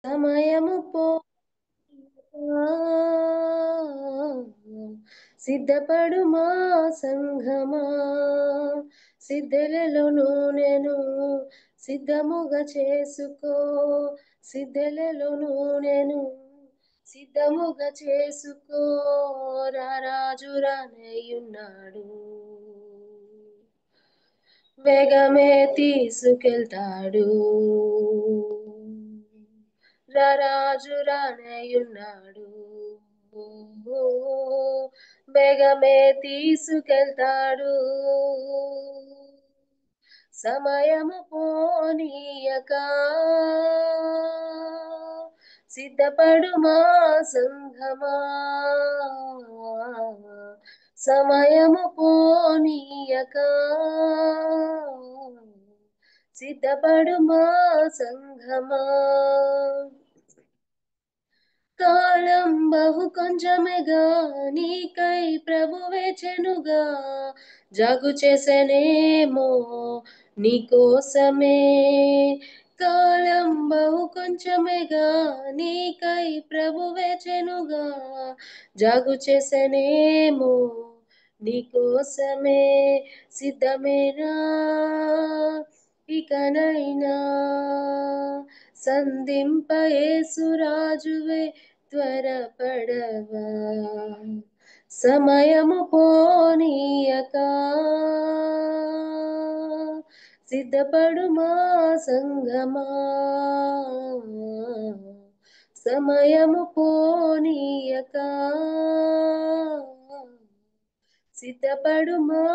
సమయము పో సిద్ధపడు మా సంఘమా, సిద్ధలలో నేను సిద్ధముగా చేసుకో, సిద్ధలలో నేను సిద్ధముగా చేసుకో, రారాజు రానయ్యున్నాడు, వేగమే తీసుకెళ్తాడు, రారాజు రానయ్యున్నాడు, వేగమే తీసుకెళ్తాడు, సమయము పోనీయక సిద్ధపడు మా సంఘమా, సమయము పోనీయక సిద్ధపడు మా సంఘమా, కాలం బహు కొంచెమేగా నీకై ప్రభు వేచెనుగా, జాగు చేసనేమో నీకోసమే, కాలం బహు కొంచెమేగా నీకై ప్రభు వేచెనుగా, జాగు చేసనేమో నీకోసమే, సిద్ధమేనా ఇకనైనా సంధింప యేసురాజువే త్వరపడవా, సమయము పోనీయక సిద్ధపడు మా సంఘమా, సమయము పోనీయక సిద్ధపడు మా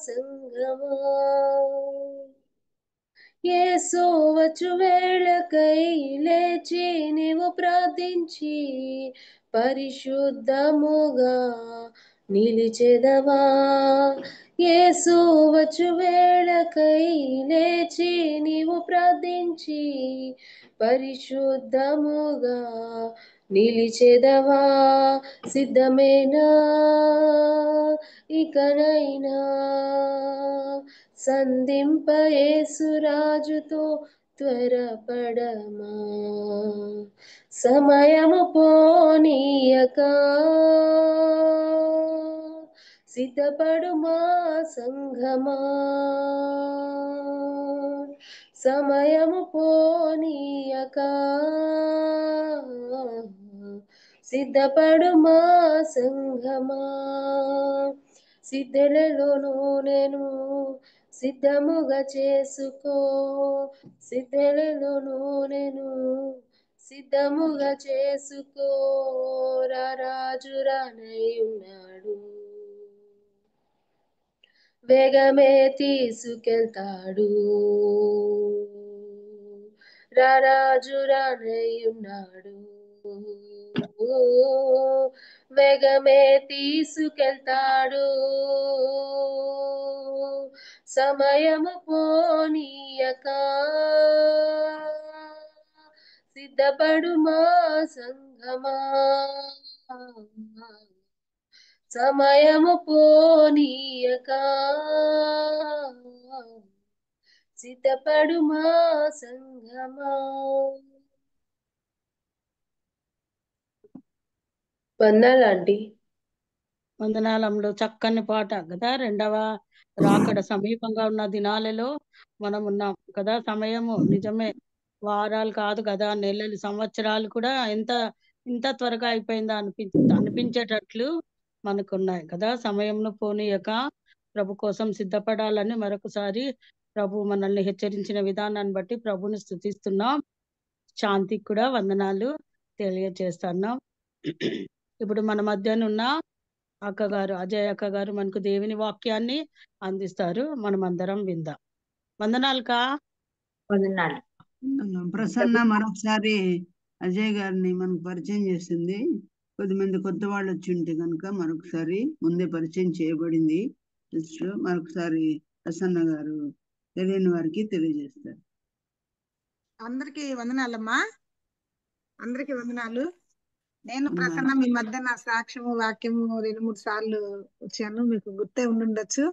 సంఘమా, యేసు వచ్చు వేళకై లేచి నీవు ప్రార్థించి పరిశుద్ధముగా నిలిచెదవా, యేసు వచ్చు వేళకై లేచి నీవు ప్రార్థించి పరిశుద్ధముగా నిలిచెదవా, సిద్ధమేనా ఇకనైనా సంధింప యేసురాజుతో త్వరపడమా, సమయము పోనీయక సిద్ధపడు మా సంఘమా, సమయము పోనీయక సిద్ధపడు మా సంఘమా, సిద్ధలలో నేను సిద్ధముగా చేసుకో, సిద్ధలలో నేను సిద్ధముగా చేసుకో, రారాజు రానయ్యున్నాడు, వేగమే తీసుకెళ్తాడు, రారాజు రానయ్యున్నాడు, వేగమే తీసుకెళ్తాడు, సమయము పోనీయక సిద్ధపడు మా సంఘమా, సమయము పోనీయక సిద్ధపడు మా సంఘమా. వందనాలండి. వందనాలంలో చక్కని పాట కదా. రెండవ రాకడ సమీపంగా ఉన్న దినాలలో మనం ఉన్నాం కదా. సమయము నిజమే, వారాలు కాదు కదా, నెలలు, సంవత్సరాలు కూడా ఇంత త్వరగా అయిపోయిందా అనిపించేటట్లు మనకున్నాయి కదా. సమయంను పోనీయక ప్రభు కోసం సిద్ధపడాలని మరొకసారి ప్రభు మనల్ని హెచ్చరించిన విధానాన్ని బట్టి ప్రభుని స్తుతిస్తున్నాం. శాంతికి కూడా వందనాలు తెలియజేస్తున్నాం. ఇప్పుడు మన మధ్యన ఉన్న అక్కగారు, అజయ్ అక్క గారు మనకు దేవుని వాక్యాన్ని అందిస్తారు. మనం అందరం విందాం. వందనాలుకా. వందనాలు. ప్రసన్న మరొకసారి అజయ్ గారిని మనకు పరిచయం చేసింది. కొద్దిమంది కొత్త వాళ్ళు వచ్చి ఉంటే కనుక మరొకసారి ముందే పరిచయం చేయబడింది. మరొకసారి ప్రసన్న గారు తెలియని వారికి తెలియజేస్తారు. అందరికీ వందనాలమ్మా, అందరికీ వందనాలు. నేను ప్రసన్న మీ మధ్య నా సాక్ష్యము వాక్యము 2-3 సార్లు వచ్చాను, మీకు గుర్తే ఉండుండొచ్చు.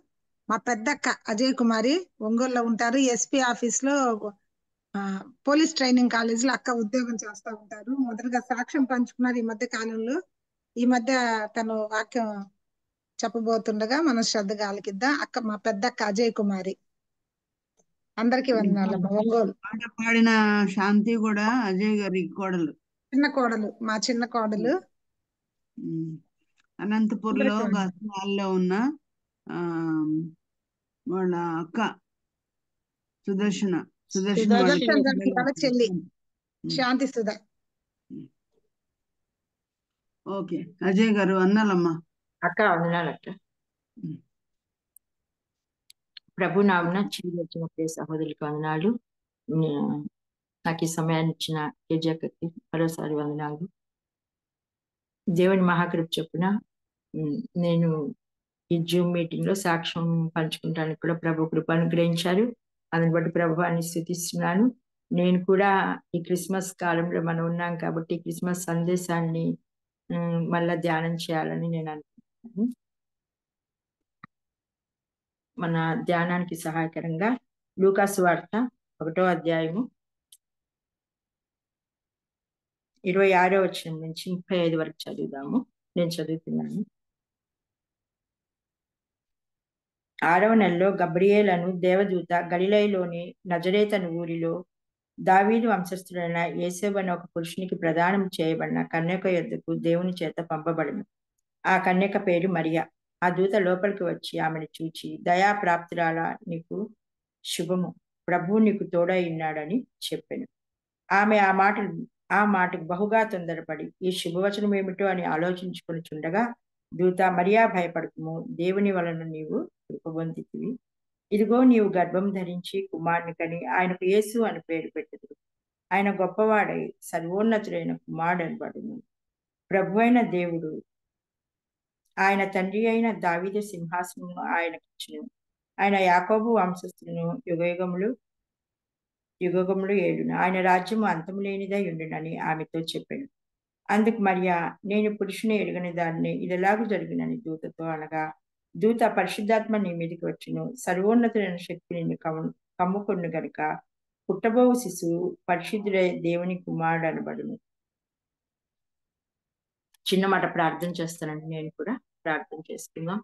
మా పెద్దక్క అజయ్ కుమారి ఒంగోలులో ఉంటారు, ఎస్పీ ఆఫీస్ లో పోలీస్ ట్రైనింగ్ కాలేజీలో అక్క ఉద్యోగం చేస్తూ ఉంటారు. మొదటగా సాక్ష్యం పంచుకున్నారు ఈ మధ్య కాలంలో. ఈ మధ్య తను వాక్యం చెప్పబోతుండగా మనం శ్రద్ధగా ఆలకిద్దాం. అక్క మా పెద్ద అక్క అజయ్ కుమారి. అందరికీ వందనాలమ్మ. ఒంగోలు పాట పాడిన శాంతి కూడా అజయ్ గారి కోడలు. చిన్న కోడలు, మా చిన్న కోడలు. అనంతపూర్లో అందరికీ వందనాలు. గస్వాల్లో ఉన్న ఆ వాళ్ళ అక్క సుదర్శన వాళ్ళ సుదర్శన్ గారి వాళ్ళ చెల్లి శాంతి సుధా. ఓకే అజయ్ గారు అన్నాలమ్మా. అక్క వందనాలు అక్క. ప్రభు నామన చిరు వచ్చిన ప్రియ సహోదరులకు వందనాలు. నాకు ఈ సమయాన్ని ఇచ్చిన కేజీకి మరోసారి వందనాలు. దేవుని మహాకృప చొప్పున నేను ఈ జూమ్ మీటింగ్ లో సాక్ష్యం పంచుకుంటానికి కూడా ప్రభు కృప అనుగ్రహించారు. అందుని బట్టి ప్రభువాన్ని స్తుతిస్తున్నాను. నేను కూడా ఈ క్రిస్మస్ కాలంలో మనం ఉన్నాం కాబట్టి క్రిస్మస్ సందేశాన్ని మళ్ళా ధ్యానం చేయాలని నేను అనుకుంటున్నాను. మన ధ్యానానికి సహాయకరంగా లూకాసు వార్త 1వ అధ్యాయము 26వ వచనం నుంచి 35 వరకు చదువుదాము. నేను చదువుతున్నాను. 6వ నెలలో గబ్రియేలను దేవదూత గలిలయలోని నజరేతను ఊరిలో దావీదు వంశస్థుడైన యేసేబు అనే ఒక పురుషునికి ప్రదానం చేయబడిన కన్యక యొద్దకు దేవుని చేత పంపబడిన. ఆ కన్యక పేరు మరియా. ఆ దూత లోపలికి వచ్చి ఆమెను చూచి, దయాప్రాప్తురాలా, నీకు శుభము, ప్రభువు నీకు తోడై ఉన్నాడని చెప్పాను. ఆమె ఆ మాటకు బహుగా తొందరపడి ఈ శుభవచనం ఏమిటో అని ఆలోచించుకొని చుండగా దూత, మరియా భయపడకుము, దేవుని వలన నీవు కృప పొందితివి. ఇదిగో నీవు గర్భం ధరించి కుమారుని కని ఆయనకు యేసు అని పేరు పెట్టెదరు. ఆయన గొప్పవాడై సర్వోన్నతుడైన కుమారుడు అనబడును. ప్రభు అయిన దేవుడు ఆయన తండ్రి అయిన దావీదు సింహాసనము ఆయనకిచ్చును. ఆయన యాకోబు వంశస్థులను యుగములు ఏలును. ఆయన రాజ్యము అంతము లేనిదై ఉండునని ఆమెతో చెప్పాను. అందుకు మరియా, నేను పురుషుని ఎరుగని దాన్ని, ఇదిలాగు జరిగినని దూతతో అనగా, దూత, పరిశుద్ధాత్మ నీ మీదకి వచ్చును, సర్వోన్నతుడైన శక్తి నిన్ను కమ్ముకొను గనుక పుట్టబోవు శిశువు పరిశుద్ధుడై దేవుని కుమారుడు అనబడును. చిన్న మాట ప్రార్థన చేస్తానండి. నేను కూడా ప్రార్థన చేసుకుందాం.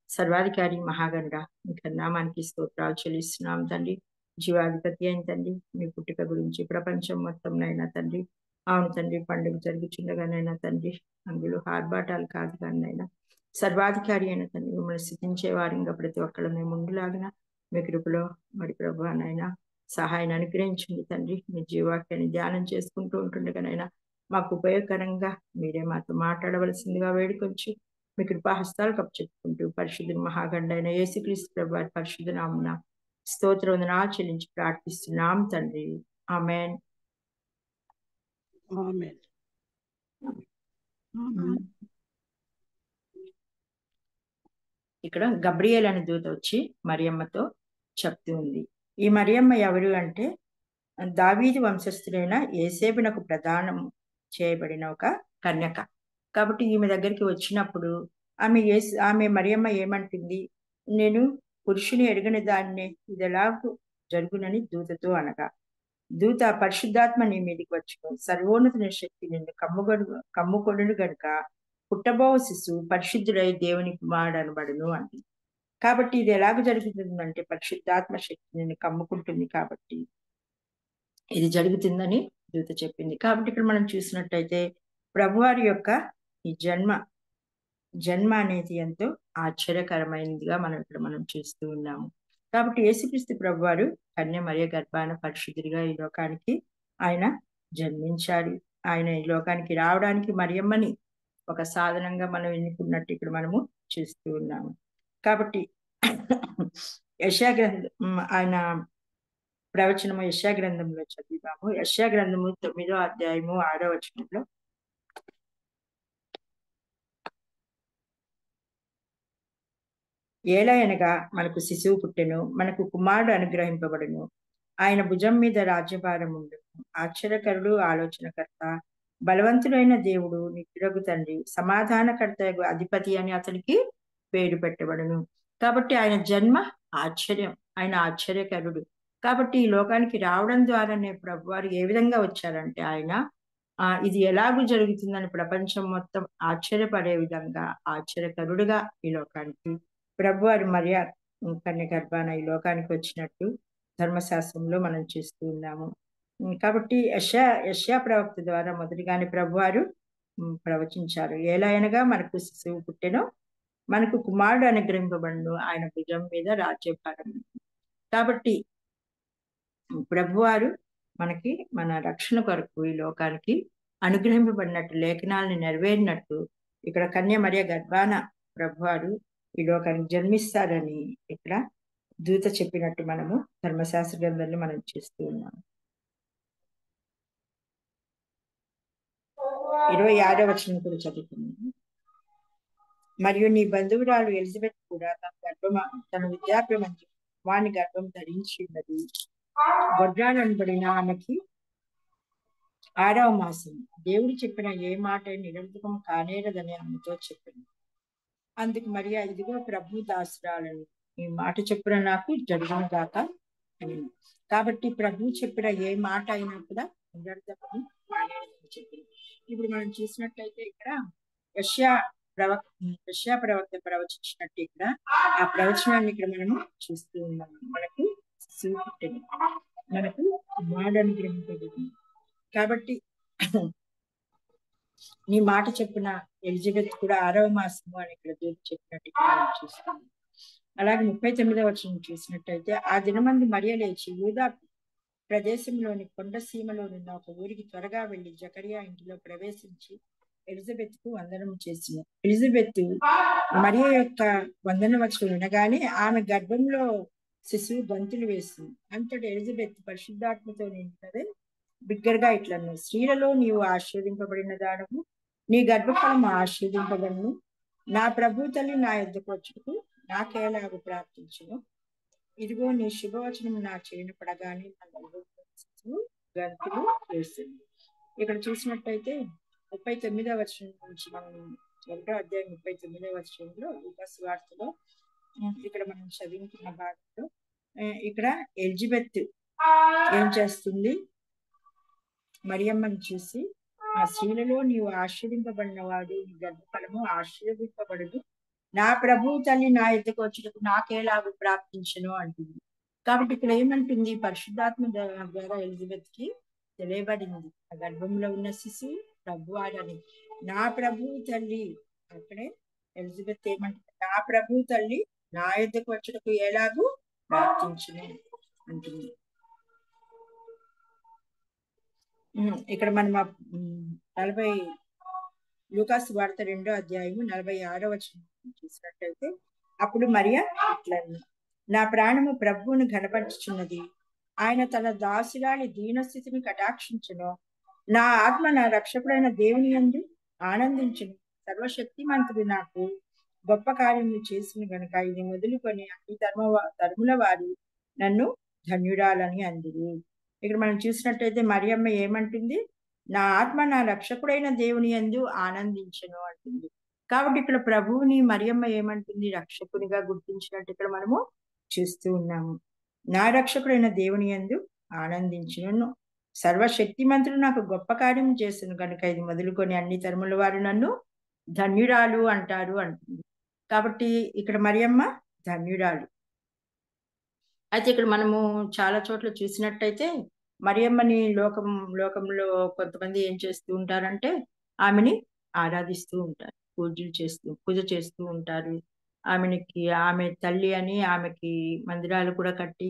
సర్వాధికారి మహాగండ ఇంకా నామానికి స్తోత్రాలు చెల్లిస్తున్నాం తండ్రి. జీవాధిపతి అయిన తండ్రి, మీ పుట్టుక గురించి ప్రపంచం మొత్తం నైనా తండ్రి, అవును తండ్రి, పండుగ జరుగుతుండగానైనా తండ్రి, అందులో ఆర్భాటాలు కాదు కానీ నైనా సర్వాధికారి అయిన తండ్రి, మిమ్మల్ని స్థితించే వారంగా ప్రతి ఒక్కళ్ళు మేము ముందులాగిన మీ కృపలో మరి ప్రభు నైనా సహాయాన్ని అనుగ్రహించండి తండ్రి. మీ జీవాక్యాన్ని ధ్యానం చేసుకుంటూ ఉంటుండగానైనా మాకు ఉపయోగకరంగా మీరే మాతో మాట్లాడవలసిందిగా వేడుకొంచి మీ కృపాహస్తాలు కప్పచెప్పుకుంటూ పరిశుద్ధ మహాగండైన యేసుక్రీస్తు ప్రభు వారి పరిశుద్ధ నామమున స్తోత్ర వందనాలు చెల్లించి ప్రార్థిస్తున్నాం తండ్రి. ఆమేన్. ఇక్కడ గబ్రియేల్ అనే దూత వచ్చి మరియమ్మతో చెప్తూ ఉంది. ఈ మరియమ్మ ఎవరు అంటే దావీదు వంశస్థుడైన యేసేబునకు ప్రదానం చేయబడిన ఒక కన్యక. కాబట్టి ఈమె దగ్గరికి వచ్చినప్పుడు ఆమె మరియమ్మ ఏమంటుంది, నేను పురుషుని ఎరుగని దాన్నే, ఇది ఎలాగూ జరుగునని దూతతో అనగా, దూత, పరిశుద్ధాత్మ నీ మీదకి వచ్చును, సర్వోన్నత శక్తి నిన్ను కమ్ముకొనును గనుక పుట్టబో శిశువు పరిశుద్ధుడై దేవుని కుమారుడు అనబడును అంది. కాబట్టి ఇది ఎలాగ జరుగుతుందంటే పరిశుద్ధాత్మ శక్తి నిన్ను కమ్ముకుంటుంది కాబట్టి ఇది జరుగుతుందని దూత చెప్పింది. కాబట్టి ఇక్కడ మనం చూసినట్టయితే ప్రభువారి యొక్క ఈ జన్మ అనేది ఎంతో ఆశ్చర్యకరమైనదిగా మనం చూస్తూ ఉన్నాము. కాబట్టి యేసుక్రీస్తు ప్రభువారు కన్య మరియ గర్భాన పరిశుద్ధుడిగా ఈ లోకానికి ఆయన జన్మించాడు. ఆయన ఈ లోకానికి రావడానికి మరియమ్మని ఒక సాధనంగా మనం ఎన్నుకున్నట్టు ఇక్కడ మనము చూస్తూ ఉన్నాము. కాబట్టి యెషయా గ్రంథం ఆయన ప్రవచనము యెషయా గ్రంథంలో చదివాము. యెషయా గ్రంథము 9వ అధ్యాయము 6వ వచనంలో, ఏలయనగా మనకు శిశువు పుట్టెను, మనకు కుమారుడు అనుగ్రహింపబడును, ఆయన భుజం మీద రాజ్యభారం ఉండును, ఆశ్చర్యకరుడు, ఆలోచనకర్త, బలవంతుడైన దేవుడు, నిత్యుడగు తండ్రి, సమాధానకర్త అధిపతి అని అతనికి పేరు పెట్టబడును. కాబట్టి ఆయన జన్మ ఆశ్చర్యం, ఆయన ఆశ్చర్యకరుడు. కాబట్టి ఈ లోకానికి రావడం ద్వారానే ప్రభువారు ఏ విధంగా వచ్చారంటే ఆయన ఇది ఎలాగూ జరుగుతుందని ప్రపంచం మొత్తం ఆశ్చర్యపడే విధంగా ఆశ్చర్యకరుడుగా ఈ లోకానికి ప్రభువారు కన్య గర్భాన ఈ లోకానికి వచ్చినట్టు ధర్మశాస్త్రంలో మనం చూస్తూ ఉన్నాము. కాబట్టి యెషయా ప్రవక్త ద్వారా మొదటిగానే ప్రభువారు ప్రవచించారు. ఎలాగనగా మనకు శిశువు పుట్టెనో, మనకు కుమారుడు అనుగ్రహింపబడును, ఆయన భుజం మీద రాజ్యభారం. కాబట్టి ప్రభువారు మనకి మన రక్షణ కొరకు ఈ లోకానికి అనుగ్రహింపబడినట్టు, లేఖనాలను నెరవేరినట్టు ఇక్కడ కన్య మరియ గర్భాన ప్రభువారు ఈ లోకానికి జన్మిస్తారని ఇక్కడ దూత చెప్పినట్టు మనము ధర్మశాస్త్ర గ్రంథంలో మనం చూస్తూ ఉన్నాము. 26వ వచనం కూడా చదువుకున్నాము. మరియు నీ బంధువురాలు ఎలిజబెత్ కూడా తన వృద్ధాప్యమందు వాని గర్భం ధరించి ఉన్నది. గొడ్రాలనబడిన ఆమెకి 6వ మాసం. దేవుడు చెప్పిన ఏ మాట నిరంతరం కానేరదని ఆమెతో చెప్పింది. అందుకు మరియా, ఇదిగో ప్రభు దాసురాలను, ఈ మాట చెప్పున నాకు జరుగును గాక అని. కాబట్టి ప్రభు చెప్పిన ఏ మాట అయినా కూడా నిరంతరం కానేరదని చెప్పింది. ఇప్పుడు మనం చూసినట్లయితే ఇక్కడ యెషయా ప్రవక్త ప్రవచించినట్టు ఇక్కడ ఆ ప్రవచనాన్ని ఇక్కడ మనము చూస్తూ ఉన్నాము. మనకు శిశువు పుట్టెను, మనకు కుమారుడు అనుగ్రహింపబడింది. కాబట్టి నీ మాట చెప్పున ఎలిజబెత్ కూడా 6వ మాసము అని ఇక్కడ దేవుడు చెప్పినట్టు ఇక్కడ మనం చూస్తాము. అలాగే 39వ వచనం చూసినట్టయితే, ఆ దినమందు మరియ లేచి యూదా ప్రదేశంలోని కొండ సీమలోనున్న ఒక ఊరికి త్వరగా వెళ్లి జకరియా ఇంటిలో ప్రవేశించి ఎలిజబెత్ కు వందనం చేసిన. ఎలిజబెత్ మరియ యొక్క వందన వచనం వినగానే ఆమె గర్భంలో శిశువు గంతులు వేసింది. అంతటి ఎలిజబెత్ పరిశుద్ధాత్మతో నిండినదే బిగ్గరగా ఇట్లను, స్త్రీలలో నీవు ఆశీర్వదింపబడిన దానము, నీ గర్భఫలము ఆశీర్వదింపబడును. నా ప్రభు తల్లి నా యొద్దకు వచ్చుటకు నాకేలాగు ప్రార్థించును. ఇదిగో నీ శుభవచనం నా చేను పడగానే నా గర్భఫలము గంతులు వేస్తుంది. ఇక్కడ చూసినట్టయితే 39వ వచనం నుంచి మనం 1వ అధ్యాయం 39వ వచనంలో లూకా సువార్తలో ఇక్కడ మనం చదువుకున్న భాగంలో ఇక్కడ ఎలిజబెత్ ఏం చేస్తుంది, మరియమ్మని చూసి, ఆ స్త్రీలలో నీవు ఆశీర్వదింపబడిన వాడు, నీ గర్భఫలము ఆశీర్వదింపబడదు, నా ప్రభు తల్లి నా ఎద్దకు వచ్చుటకు నాకేలాగు ప్రార్థించను అంటుంది. కాబట్టి ఇక్కడ ఏమంటుంది, పరిశుద్ధాత్మ ద్వారా ఎలిజబెత్ కి తెలియబడింది ఆ గర్భంలో ఉన్న శిశువు ప్రభువారని. నా ప్రభు తల్లి, అక్కడే ఎలిజబెత్ ఏమంటుంది, నా ప్రభు తల్లి నా ఎద్దకు వచ్చుటకు ఎలాగూ ప్రార్థించును అంటుంది. ఇక్కడ మనం 40 లూకా సువార్త 2వ అధ్యాయము 46వ వచనం చూసినట్టయితే, అప్పుడు మరియ ఇట్లా, నా ప్రాణము ప్రభువును ఘనపరచుచున్నది, ఆయన తన దాసురాలి దీనస్థితిని కటాక్షించును. నా ఆత్మ నా రక్షకుడైన దేవుని యందు ఆనందించును. సర్వశక్తిమంతుడు నాకు గొప్ప కార్యములు చేసిన గనుక ఇది మొదలుకొని అన్ని ధర్ముల వారు నన్ను ధన్యురాలని అందిరు. ఇక్కడ మనం చూసినట్టయితే మరియమ్మ ఏమంటుంది, నా ఆత్మ నా రక్షకుడైన దేవుని యందు ఆనందించను అంటుంది. కాబట్టి ఇక్కడ ప్రభువుని మరియమ్మ ఏమంటుంది, రక్షకునిగా గుర్తించినట్టు ఇక్కడ మనము చూస్తూ ఉన్నాము. నా రక్షకుడైన దేవుని యందు ఆనందించును, సర్వశక్తిమంతుడు నాకు గొప్ప కార్యం చేస్తును కనుక ఇది మొదలుకొని అన్ని తరముల వారు నన్ను ధన్యురాలు అంటారు అంటుంది. కాబట్టి ఇక్కడ మరియమ్మ ధన్యురాలు. అయితే ఇక్కడ మనము చాలా చోట్ల చూసినట్టయితే మరియమ్మని లోకంలో కొంతమంది ఏం చేస్తూ ఉంటారంటే ఆమెని ఆరాధిస్తూ ఉంటారు, పూజ చేస్తూ ఉంటారు. ఆమె తల్లి అని ఆమెకి మందిరాలు కూడా కట్టి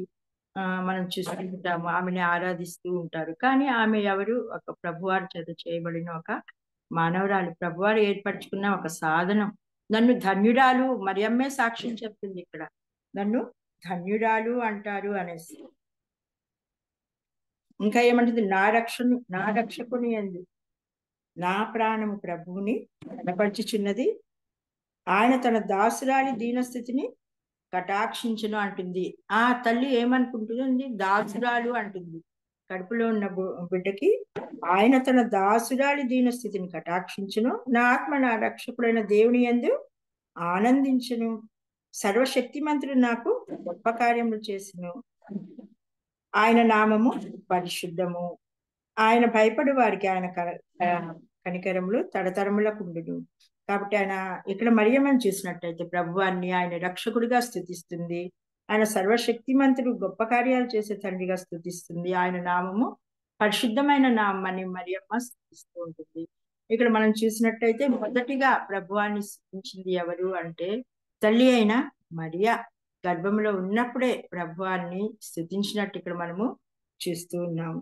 మనం చూస్తుంటాము, ఆమెని ఆరాధిస్తూ ఉంటారు. కానీ ఆమె ఎవరు, ఒక ప్రభువారి చేత చేయబడిన ఒక మానవరాలు, ప్రభువారు ఏర్పరచుకున్న ఒక సాధనం. నన్ను ధన్యురాలు, మరియమ్మే సాక్ష్యం చెప్తుంది ఇక్కడ, నన్ను ధన్యురాలు అంటారు అనేసి. ఇంకా ఏమంటుంది, నా రక్షకుని యందు నా ప్రాణము ప్రభువుని కనపరచుచున్నది, ఆయన తన దాసురాలి దీనస్థితిని కటాక్షించును అంటుంది. ఆ తల్లి ఏమనుకుంటుంది, దాసురాలు అంటుంది. కడుపులో ఉన్న బిడ్డకి ఆయన తన దాసురాలి దీనస్థితిని కటాక్షించును, నా ఆత్మ నా రక్షకుడైన దేవుని యందు ఆనందించును, సర్వశక్తిమంతుడు నాకు గొప్ప కార్యములు చేసిను. ఆయన నామము పరిశుద్ధము. ఆయన భయపడు వారికి ఆయన కనికరములు తరతరములకు ఉండును. కాబట్టి ఆయన ఇక్కడ మరియమ్మను చూసినట్టయితే ప్రభువాన్ని ఆయన రక్షకుడిగా స్తుతిస్తుంది. ఆయన సర్వశక్తిమంతుడు, గొప్ప కార్యాలు చేసే తండ్రిగా స్తుతిస్తుంది. ఆయన నామము పరిశుద్ధమైన నామాన్ని మరియమ్మ స్తుతిస్తూ ఉంటుంది. ఇక్కడ మనం చూసినట్టయితే మొదటిగా ప్రభువాన్ని స్తుతించింది ఎవరు అంటే తల్లి అయిన మరియా. గర్భంలో ఉన్నప్పుడే ప్రభువాన్ని స్తుతించినట్టు ఇక్కడ మనము చూస్తూ ఉన్నాము.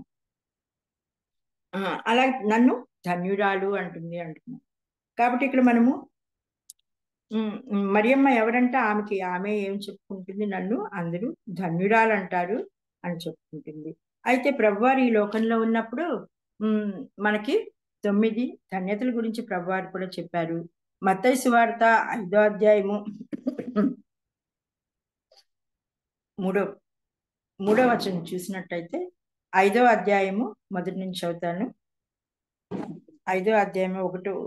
అలా నన్ను ధన్యురాలు అంటున్నాం. కాబట్టి ఇక్కడ మనము మరియమ్మ ఎవరంటే ఆమె ఏం చెప్పుకుంటుంది, నన్ను అందరూ ధన్యురాలు అంటారు అని చెప్పుకుంటుంది. అయితే ప్రభువారు ఈ లోకంలో ఉన్నప్పుడు మనకి 9 ధన్యతల గురించి ప్రభువారు కూడా చెప్పారు. మత్తయి సువార్త 5వ అధ్యాయము 3వ వచనం చూసినట్టయితే 5వ అధ్యాయము మొదటి నుంచి చదువుతాను. 5వ అధ్యాయము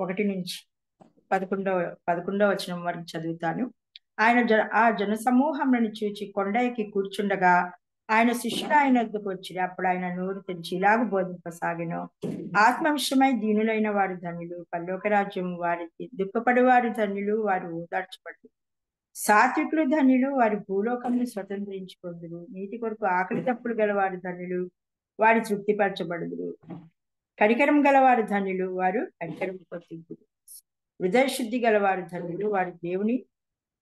1 నుంచి 11వ వచనం వరకు చదువుతాను. ఆయన ఆ జన సమూహంలను చూచి కొండ ఎక్కి కూర్చుండగా ఆయన శిష్యుడు ఆయన వద్దకు వచ్చి అప్పుడు ఆయన నోరు తెరిచి ఇలాగ బోధింపసాగెను. ఆత్మ విషయమై దీనులైన వారు ధన్యులు, పరలోక రాజ్యం వారికి. దుఃఖపడేవారు ధన్యులు, వారు ఓదార్చబడు. సాత్వికులు ధన్యులు, వారి భూలోకంను స్వతంత్రించుకొందురు. నీతి కొరకు ఆకలి తప్పులు గలవారు ధన్యులు, వారి తృప్తిపరచబడుదురు. కనికరం గలవారు ధన్యులు, వారు కనికరం పొందుదురు. హృదయ శుద్ధి గలవారు ధన్యులు, వారు దేవుని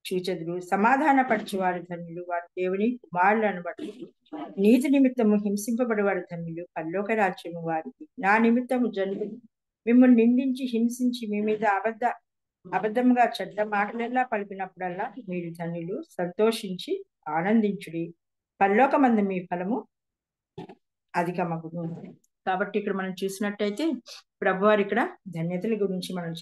చూచెదురు. సమాధాన పరచువారు ధన్యులు, వారు దేవుని కుమారులు అనబడుదురు. నీతి నిమిత్తము హింసింపబడేవారు ధన్యులు, పరలోక రాజ్యము వారికి. నా నిమిత్తము జనులు మిమ్మల్ని నిందించి హింసించి మీ మీద అబద్ధముగా చెడ్డ మాటలెల్లా పలికినప్పుడల్లా మీరు ధన్యులు, సంతోషించి ఆనందించుడి, పరలోకమందు మీ ఫలము అధికమగును. కాబట్టి ఇక్కడ మనం చూసినట్టయితే ప్రభువారు ఇక్కడ ధన్యతల గురించి మనం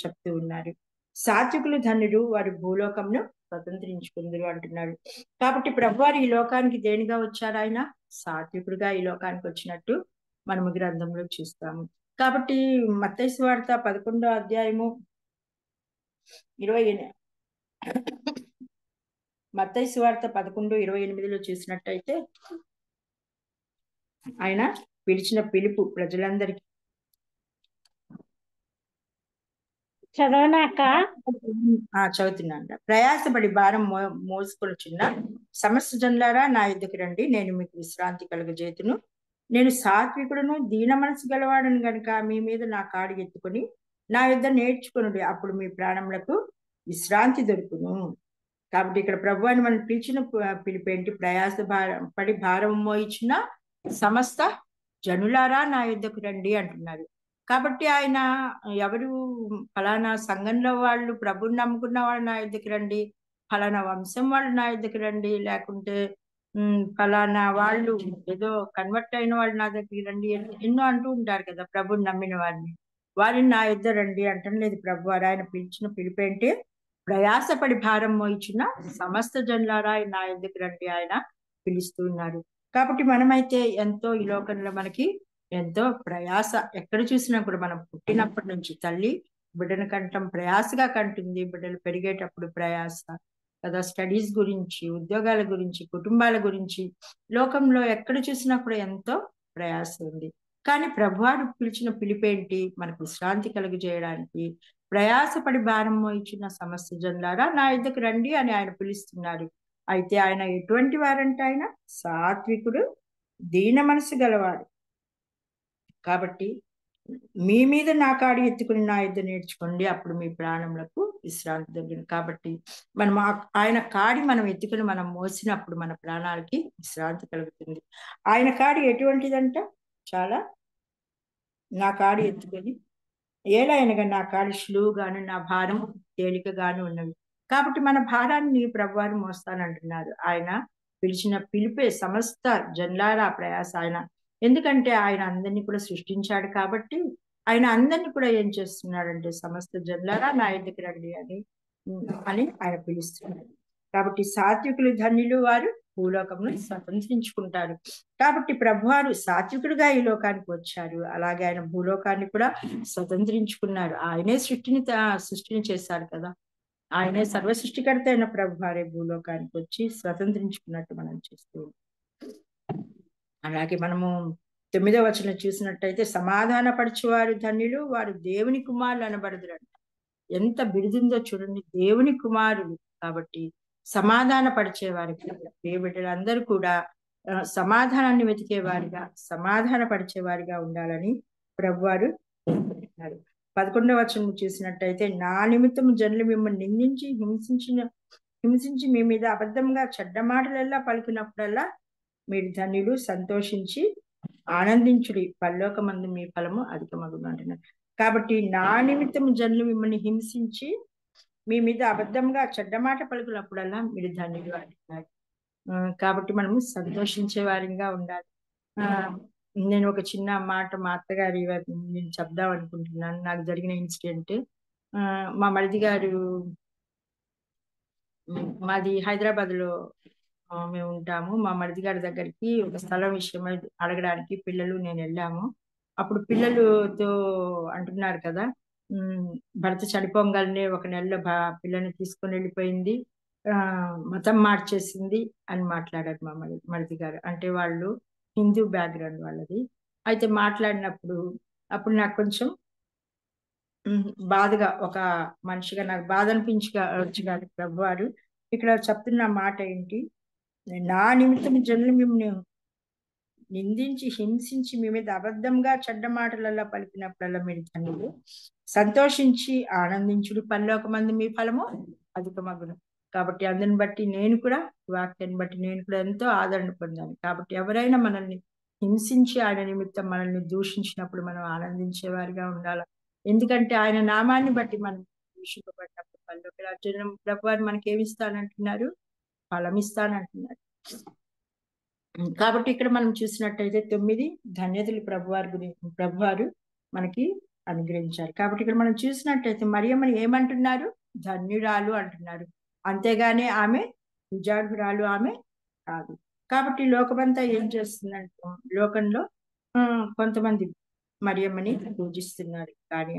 చెప్తూ ఉన్నారు. సాత్వికులు ధన్యులు, వారి భూలోకంను స్వతంత్రించుకుందరు అంటున్నారు. కాబట్టి ప్రభువారు ఈ లోకానికి దేనిగా వచ్చారు? ఆయన సాత్వికుడుగా ఈ లోకానికి వచ్చినట్టు మనము గ్రంథంలో చూస్తాము. కాబట్టి మత్తయి సువార్త 11వ అధ్యాయము 11:28 చూసినట్టయితే ఆయన పిలిచిన పిలుపు ప్రజలందరికీ చదువుతున్నాను. ప్రయాసపడి భారం మోసుకొనుచున్న సమస్త జనులారా నా యుద్ధకు రండి, నేను మీకు విశ్రాంతి కలుగజేతును. నేను సాత్వికుడును దీన మనసు గలవాడను గనుక మీ మీద నా కాడి ఎత్తుకొని నా యుద్ధ నేర్చుకునుడి, అప్పుడు మీ ప్రాణములకు విశ్రాంతి దొరుకును. కాబట్టి ఇక్కడ ప్రభువాన్ని మనం పిలిచిన పిలిపేంటి? పడి భారం మోయించిన సమస్త జనులారా నా యుద్ధకు రండి అంటున్నారు. కాబట్టి ఆయన ఎవరు? ఫలానా సంఘంలో వాళ్ళు, ప్రభుని నమ్ముకున్న వాళ్ళు నా యుద్ధకు రండి, ఫలానా వంశం వాళ్ళు నా యుద్ధకు రండి, లేకుంటే ఫలానా వాళ్ళు ఏదో కన్వర్ట్ అయిన వాళ్ళు నా దగ్గరికి రండి, ఎన్నో అంటూ ఉంటారు కదా ప్రభుని నమ్మిన వారిని నా యుద్ధ రండి అంటం లేదు ప్రభు. ఆయన పిలిచిన పిలిపేంటి? ప్రయాసపడి భారం మోయించిన సమస్త జనులారా నా యుద్ధకు రండి ఆయన పిలుస్తూ ఉన్నారు. కాబట్టి మనమైతే ఎంతో ఈ లోకంలో మనకి ఎంతో ప్రయాస, ఎక్కడ చూసినా కూడా మనం పుట్టినప్పటి నుంచి తల్లి బిడ్డను కంటం ప్రయాసగా కంటుంది. బిడ్డలు పెరిగేటప్పుడు ప్రయాస కదా, స్టడీస్ గురించి, ఉద్యోగాల గురించి, కుటుంబాల గురించి, లోకంలో ఎక్కడ చూసినా కూడా ఎంతో ప్రయాస ఉంది. కానీ ప్రభువారు పిలిచిన పిలిపేంటి? మనకు విశ్రాంతి కలుగజేయడానికి. ప్రయాసపడి భారం మోయించిన సమస్త జనులారా నా యుద్ధకు రండి అని ఆయన పిలుస్తున్నారు. అయితే ఆయన ఎటువంటి వారంటే ఆయన సాత్వికుడు, దీన మనసు గలవాడు. కాబట్టి మీ మీద నా కాడి ఎత్తుకుని నా యుద్ధ నేర్చుకోండి, అప్పుడు మీ ప్రాణములకు విశ్రాంతి దొరికింది. కాబట్టి మనం ఆయన కాడి మనం ఎత్తుకుని మనం మోసినప్పుడు మన ప్రాణాలకి విశ్రాంతి కలుగుతుంది. ఆయన కాడి ఎటువంటిదంట? చాలా నా కాడి ఎత్తుకొని ఏలైనగా నా కాడి సులువుగాను నా భారం తేలికగాను ఉన్నవి. కాబట్టి మన భారాన్ని ప్రభువారు మోస్తానంటున్నారు. ఆయన పిలిచిన పిలిపే సమస్త జనులారా ప్రయాస ఆయన. ఎందుకంటే ఆయన అందరినీ కూడా సృష్టించాడు కాబట్టి ఆయన అందరినీ కూడా ఏం చేస్తున్నాడంటే సమస్త జనులారా నా యుద్ధకు రండి అని ఆయన పిలుస్తున్నాడు. కాబట్టి సాత్వికులు ధన్యులు, వారు భూలోకమును స్వతంత్రించుకుంటారు. కాబట్టి ప్రభువారు సాత్వికుడుగా ఈ లోకానికి వచ్చారు, అలాగే ఆయన భూలోకాన్ని కూడా స్వతంత్రించుకున్నారు. ఆయనే సృష్టిని చేశారు కదా, ఆయనే సర్వ సృష్టికర్త అయిన ప్రభువారే భూలోకానికి వచ్చి స్వతంత్రించుకున్నట్టు మనం చేస్తూ అలాగే మనము 9వ వచనం చూసినట్టయితే సమాధానపరచువారు ధన్యులు, వారు దేవుని కుమారులు అనబడుదురంట. ఎంత బిరుదుందో చూడండి, దేవుని కుమారులు. కాబట్టి సమాధాన పరిచేవారిగా బిడ్డలందరూ కూడా సమాధానాన్ని వెతికేవారిగా, సమాధాన పరిచేవారిగా ఉండాలని ప్రభువారు కోరుకుంటున్నారు. 11వ వచనం చూసినట్టయితే నా నిమిత్తం జనులు మిమ్మల్ని నిందించి హింసించి మీ మీద అబద్ధంగా చెడ్డ మాటలెల్లా పలికినప్పుడల్లా మీరు ధన్యులు, సంతోషించి ఆనందించుడి, పరలోకమందు మీ ఫలము అధికమగును అంటున్నారు. కాబట్టి నా నిమిత్తం జనులు మిమ్మల్ని హింసించి మీ మీద అబద్ధంగా చెడ్డ మాట పలుకున్నప్పుడల్లా మీరు ధన్యులు అంటున్నారు. కాబట్టి మనము సంతోషించే వారిగా ఉండాలి. నేను ఒక చిన్న మాట మా అత్తగారి నేను చెప్దాం అనుకుంటున్నాను. నాకు జరిగిన ఇన్సిడెంట్, మా మరిది గారు, మాది హైదరాబాద్ లో మేము ఉంటాము. మా మరిది గారి దగ్గరికి ఒక స్థలం విషయమై అడగడానికి పిల్లలు నేను వెళ్ళాము. అప్పుడు పిల్లలతో అంటున్నారు కదా, భర్త చనిపోగానే ఒక నెలలో పిల్లల్ని తీసుకొని వెళ్ళిపోయింది, మతం మార్చేసింది అని మాట్లాడారు మా మరిది గారు. అంటే వాళ్ళు హిందూ బ్యాక్గ్రౌండ్ వాళ్ళది. అయితే మాట్లాడినప్పుడు అప్పుడు నాకు కొంచెం బాధగా, ఒక మనిషిగా నాకు బాధ అనిపించగా ప్రభువారు ఇక్కడ చెప్తున్న మాట ఏంటి, నా నిమిత్తం జనులు మిమ్మల్ని నిందించి హింసించి మీ మీద అబద్ధంగా చెడ్డ మాటలల్లా పలికినప్పుడల్లా మీరు ధన్యులు, సంతోషించి ఆనందించుడు, పరలోకమందు మీ ఫలము అధికమగును. కాబట్టి అందుని బట్టి నేను కూడా, వాక్యాన్ని బట్టి నేను కూడా ఎంతో ఆదరణ పొందాను. కాబట్టి ఎవరైనా మనల్ని హింసించి ఆయన నిమిత్తం మనల్ని దూషించినప్పుడు మనం ఆనందించేవారిగా ఉండాలి. ఎందుకంటే ఆయన నామాన్ని బట్టి మనం దూషింపబడినప్పుడు పరలోక రాజ్యం ప్రభువారు మనకి ఏమి ఇస్తానంటున్నారు, ఫలం ఇస్తానంటున్నారు. కాబట్టి ఇక్కడ మనం చూసినట్టయితే 9 ధన్యతలు ప్రభువారు మనకి అనుగ్రహించారు. కాబట్టి ఇక్కడ మనం చూసినట్టయితే మరియమ్మని ఏమంటున్నారు, ధన్యురాలు అంటున్నారు. అంతేగాని ఆమె విజాడురాలు ఆమె కాదు. కాబట్టి లోకమంతా ఏం చేస్తుందంటే, లోకంలో కొంతమంది మరియమ్మని పూజిస్తున్నారు, కానీ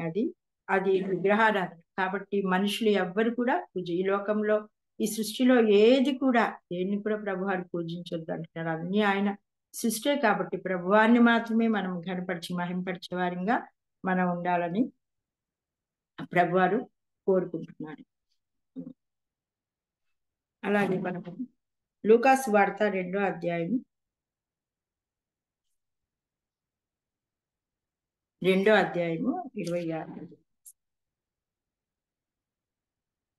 అది విగ్రహారాధన. కాబట్టి మనుషులు ఎవ్వరు కూడా ఈ లోకంలో, ఈ సృష్టిలో ఏది కూడా దేన్ని కూడా ప్రభువారు పూజించొద్దు అంటున్నారు. అన్ని ఆయన సృష్టే. కాబట్టి ప్రభువారిని మాత్రమే మనం ఘనపరిచి మహింపరిచే వారిగా మనం ఉండాలని ప్రభువారు కోరుకుంటున్నారు. అలాగే మనం లూకాసు వార్త 2వ అధ్యాయం 26.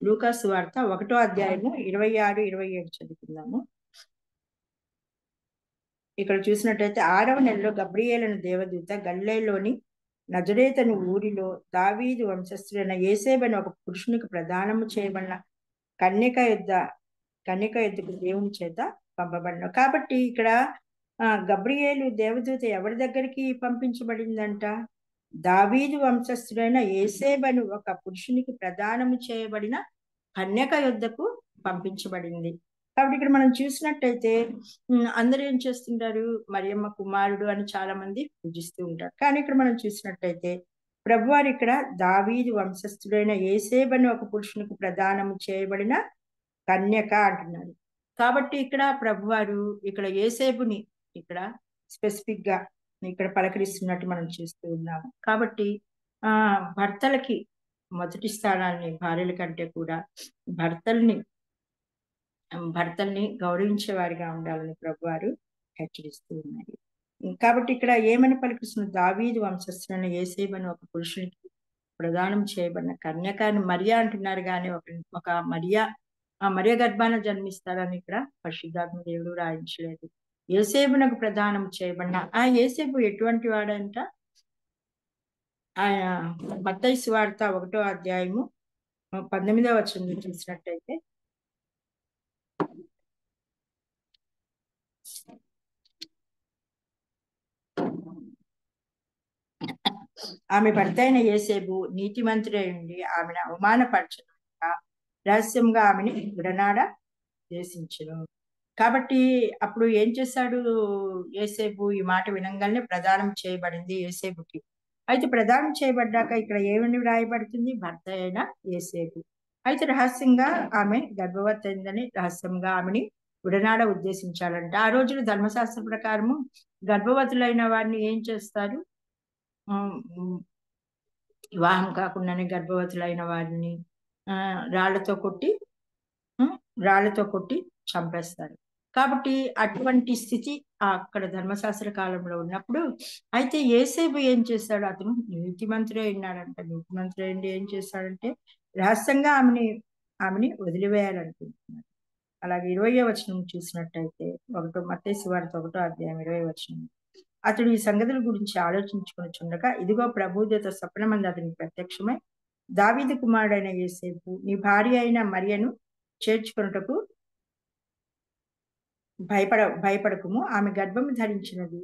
లూకాసు వార్త 1వ అధ్యాయము 26, 27 చదువుకుందాము. ఇక్కడ చూసినట్టయితే 6వ నెలలో గబ్రియేలును దేవదూత గలిలయలోని నజరేతను ఊరిలో దావీదు వంశస్థుడైన యేసేబు ఒక పురుషునికి ప్రదానము చేయబడిన కన్యక యొద్దకు దేవుని చేత పంపబడిన. కాబట్టి ఇక్కడ గబ్రియేలు దేవదూత ఎవరి దగ్గరికి పంపించబడిందంట, దావీదు వంశస్థుడైన యేసేబు ఒక పురుషునికి ప్రదానము చేయబడిన కన్యక యొద్దకు పంపించబడింది. కాబట్టి ఇక్కడ మనం చూసినట్టయితే అందరూ ఏం చేస్తుంటారు, మరియమ్మ కుమారుడు అని చాలా మంది పూజిస్తూ ఉంటారు. కానీ ఇక్కడ మనం చూసినట్టయితే ప్రభువారు ఇక్కడ దావీదు వంశస్థుడైన యేసేబు ఒక పురుషునికి ప్రదానము చేయబడిన కన్యక అంటున్నారు. కాబట్టి ఇక్కడ ప్రభువారు ఇక్కడ యేసేబుని ఇక్కడ స్పెసిఫిక్ గా ఇక్కడ పలకరిస్తున్నట్టు మనం చూస్తూ ఉన్నాము. కాబట్టి భర్తలకి మొదటి స్థానాన్ని భార్యల కంటే కూడా భర్తల్ని గౌరవించే వారిగా ఉండాలని ప్రభువారు హెచ్చరిస్తూ ఉన్నారు. కాబట్టి ఇక్కడ ఏమని పలికిస్తున్న, దావీదు వంశస్థులైన యేసేబు ఒక పురుషునికి ప్రదానం చేయబడిన కన్యక అని మరియా అంటున్నారు. కానీ ఒక మరియ గర్భాన జన్మిస్తారని ఇక్కడ పరిశుద్ధాత్మ దేవుడు రాయించలేదు. యేసేబునకు ప్రదానం చేయబడిన ఆ యేసేబు ఎటువంటి వాడంట, ఆయన మత్తయి సువార్త 1వ అధ్యాయము 19వ వచనం చూసినట్టయితే, ఆమె భర్త అయిన యేసేబు నీతిమంతుడై ఉండి ఆమెను అవమానపరచకుండా రహస్యంగా ఆమెని విడనాడ దేశించును. కాబట్టి అప్పుడు ఏం చేశాడు యేసేబు, ఈ మాట వినంగానే ప్రదానం చేయబడింది యేసేబుకి. అయితే ప్రదానం చేయబడ్డాక ఇక్కడ ఏమని వ్రాయబడుతుంది, భర్త అయిన యేసేబు. అయితే రహస్యంగా ఆమె గర్భవతి అయిందని రహస్యంగా ఆమెని విడనాడ ఉద్దేశించాలంట. ఆ రోజులు ధర్మశాస్త్ర ప్రకారము గర్భవతులైన వారిని ఏం చేస్తారు? వివాహం కాకుండానే గర్భవతులైన వారిని రాళ్లతో కొట్టి చంపేస్తారు. కాబట్టి అటువంటి స్థితి అక్కడ ధర్మశాస్త్ర కాలంలో ఉన్నప్పుడు, అయితే యేసేపు ఏం చేశాడు? అతను నీతిమంతుడే ఉన్నాడంట. నీతిమంతుడే ఏం చేశాడంటే రహస్యంగా ఆమెని వదిలివేయాలనుకుంటున్నాడు. అలాగే 20వ వచనం చూసినట్టయితే మత్తయి సువార్త 1వ అధ్యాయం 20వ వచనం, అతడు ఈ సంగతుల గురించి ఆలోచించుకొనుచుండగా ఇదిగో ప్రభుదూత స్వప్నమందు అతనికి ప్రత్యక్షమై, దావీదు కుమారుడైన యేసేపు, నీ భార్య అయిన మరియను చేర్చుకొనుటకు భయపడకుము. ఆమె గర్భము ధరించినది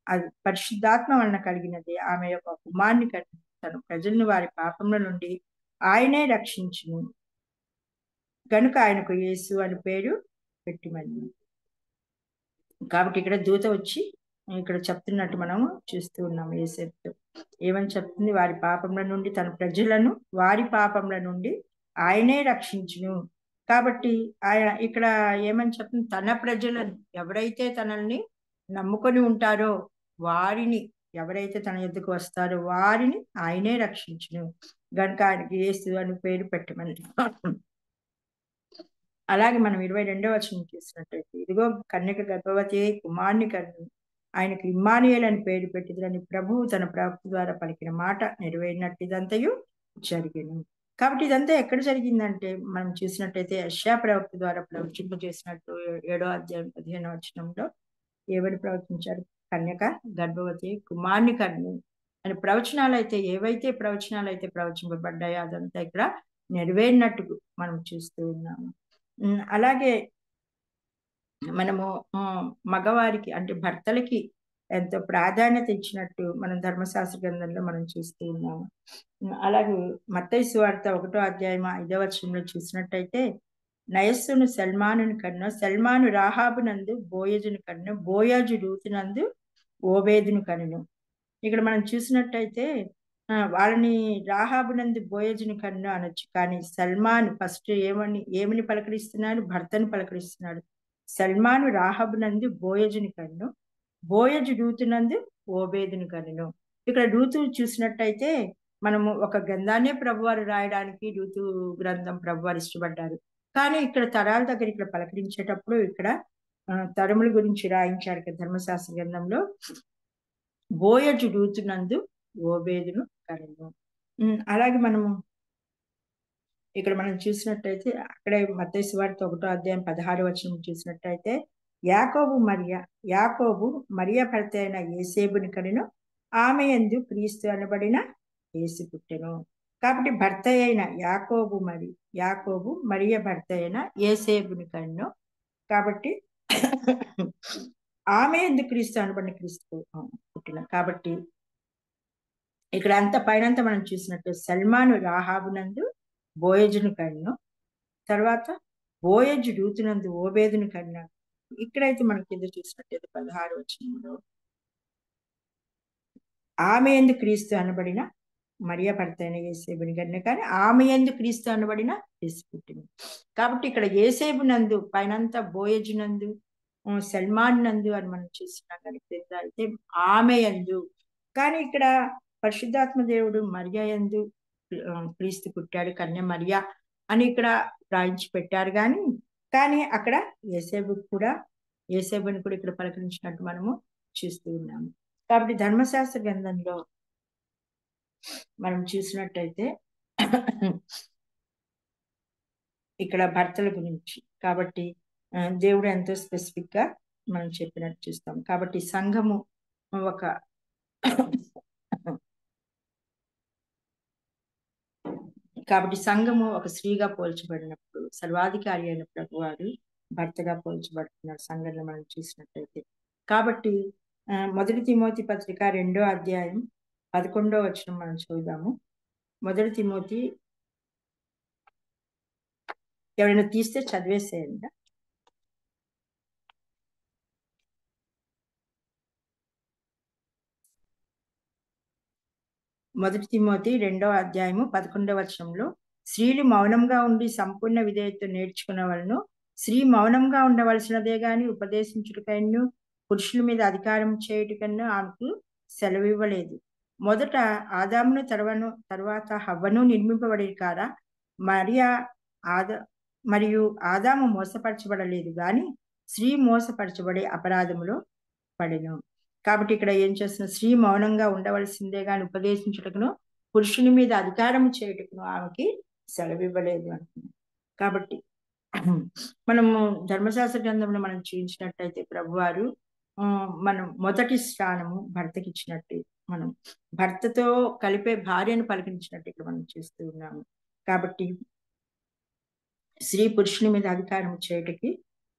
అది పరిశుద్ధాత్మ వలన కలిగినది. ఆమె యొక్క కుమారుని కని తన ప్రజలను వారి పాపముల నుండి ఆయనే రక్షించును గనుక ఆయనకు యేసు అని పేరు పెట్టిమని. కాబట్టి ఇక్కడ దూత వచ్చి ఇక్కడ చెప్తున్నట్టు మనము చూస్తూ ఉన్నాము. యేసేపుతో ఏమని చెప్తుంది? వారి పాపముల నుండి, తన ప్రజలను వారి పాపముల నుండి ఆయనే రక్షించును. కాబట్టి ఆయన ఇక్కడ ఏమని చెప్తుంది? తన ప్రజలను, ఎవరైతే తనల్ని నమ్ముకొని ఉంటారో వారిని, ఎవరైతే తన యొద్దకు వస్తారో వారిని ఆయనే రక్షించును గనుక ఆయనకి యేసు అని పేరు పెట్టమని. అలాగే మనం 22వ వచనం చూసినట్టయితే, ఇదిగో కన్యక గర్భవతి కుమారుని కన్ను, ఆయనకు ఇమ్మానుయేల్ అని పేరు పెట్టిందని ప్రభువు తన ప్రవక్త ద్వారా పలికిన మాట నెరవేరినట్టు ఇదంతయు జరిగెను. కాబట్టి ఇదంతా ఎక్కడ జరిగిందంటే మనం చూసినట్టయితే యెషయా ప్రవక్త ద్వారా ప్రవచింపజేసినట్టు 7వ అధ్యాయం 15వ వచనంలో ఏవని ప్రవచించారు? కన్యక గర్భవతి కుమారుని కన్ను అని ఏవైతే ప్రవచనాలు అయితే ప్రవచింపబడ్డాయో అదంతా ఇక్కడ నెరవేరినట్టు మనం చూస్తూ ఉన్నాము. అలాగే మనము మగవారికి అంటే భర్తలకి ఎంతో ప్రాధాన్యత ఇచ్చినట్టు మనం ధర్మశాస్త్ర గ్రంథంలో మనం చూస్తూ ఉన్నాము. అలాగే మత్తయి సువార్త 1వ అధ్యాయం 5వ వచనంలో చూసినట్టయితే, నయస్సును సల్మానుని కన్ను, సల్మాను రాహాబు నందు బోయజుని కన్ను, బోయాజు రూతునందు ఓబేదును కన్ను. ఇక్కడ మనం చూసినట్టయితే వాళ్ళని రాహాబు నందు బోయజుని కన్ను అనొచ్చు, కానీ సల్మాన్ ఫస్ట్ ఏమని పలకరిస్తున్నాడు? భర్తను పలకరిస్తున్నాడు. సల్మాను రాహాబు నందు బోయజుని కన్ను, బోయజు రూతునందు ఓబేదుని కన్ను. ఇక్కడ రూతు చూసినట్టయితే మనము ఒక గ్రంథాన్నే ప్రభువారు రాయడానికి రూతు గ్రంథం ప్రభువారు ఇష్టపడ్డారు. కానీ ఇక్కడ తరాల దగ్గర ఇక్కడ పలకరించేటప్పుడు ఇక్కడ తరముల గురించి రాయించారు కదా ధర్మశాస్త్ర గ్రంథంలో. బోయజు రూతునందు ఓబేదును కన్ను. అలాగే మనము ఇక్కడ మనం చూసినట్టయితే అక్కడే మత్తయి సువార్త 1వ అధ్యాయం 16వ వచనం చూసినట్టయితే, యాకోబు మరియ భర్త అయిన యేసేబుని కనెను, ఆమె యందు క్రీస్తు అనబడిన యేసు పుట్టెను. కాబట్టి భర్త అయిన యాకోబు మరియ భర్త అయిన యేసేబుని కనెను. కాబట్టి ఆమె యందు క్రీస్తు అనబడిన క్రీస్తు పుట్టిన. కాబట్టి ఇక్కడ అంత పైనంతా మనం చూసినట్టు సల్మాను రాహాబునందు బోయజును కన్ను, తర్వాత బోయజు రూతునందు ఓబేదును కన్నా. ఇక్కడైతే మనం కింద చూసినట్టయితే 16వ వచనంలో ఆమె యందు క్రీస్తు అనబడిన మరియ భర్త అయిన యేసేబుని కన్ను, కానీ ఆమె యందు క్రీస్తు అనబడిన యేసు పుట్టింది. కాబట్టి ఇక్కడ యేసేబు నందు పైనంతా బోయజు నందు సల్మాన్ నందు అని మనం చూస్తున్నాం, కానీ క్రింద అయితే ఆమె యందు. కానీ ఇక్కడ పరిశుద్ధాత్మ దేవుడు మరియ యందు క్రీస్తు పుట్టాడు, కన్య మరియ అని ఇక్కడ రాయించి పెట్టారు. కానీ అక్కడ యేసేబుని కూడా ఇక్కడ పలకరించినట్టు మనము చూస్తూ ఉన్నాము. కాబట్టి ధర్మశాస్త్ర గ్రంథంలో మనం చూసినట్టయితే ఇక్కడ భర్తల గురించి కాబట్టి దేవుడు ఎంతో స్పెసిఫిక్ గా మనం చెప్పినట్టు చూస్తాం. కాబట్టి సంఘము ఒక స్త్రీగా పోల్చబడినప్పుడు సర్వాధికారి అయిన ప్రభువారు భర్తగా పోల్చబడుతున్న సంఘటన మనం చూసినట్టయితే, కాబట్టి 1 తిమోతి పత్రిక 2వ అధ్యాయం 11వ వచనం మనం చూద్దాము. 1 తిమోతి ఎవరైనా తీస్తే చదివేసేయండి. మొదటి తిమోతి 2వ అధ్యాయము 11వ వచనంలో, స్త్రీలు మౌనంగా ఉండి సంపూర్ణ విధేయత నేర్చుకున్న వాళ్ళను, స్త్రీ మౌనంగా ఉండవలసినదే గాని ఉపదేశించుటకైను పురుషుల మీద అధికారం చేయటకన్నా ఆమెకు సెలవు ఇవ్వలేదు. మొదట ఆదామును తర్వాత హవ్వను నిర్మింపబడి కారా మరియు ఆదాము మోసపరచబడలేదు గాని స్త్రీ మోసపరచబడి అపరాధములో పడెను. కాబట్టి ఇక్కడ ఏం చేస్తున్న, స్త్రీ మౌనంగా ఉండవలసిందే గాని ఉపదేశించుటకును పురుషుని మీద అధికారం చేయుటకును ఆమెకి సెలవు ఇవ్వలేదు అంటున్నాం. కాబట్టి మనము ధర్మశాస్త్ర గ్రంథంలో మనం చూపించినట్టయితే ప్రభువారు మనం మొదటి స్థానము భర్తకి ఇచ్చినట్టు, మనం భర్తతో కలిపే భార్యను పలికించినట్టు ఇక్కడ మనం చేస్తూ ఉన్నాము. కాబట్టి స్త్రీ పురుషుని మీద అధికారం చేయటకి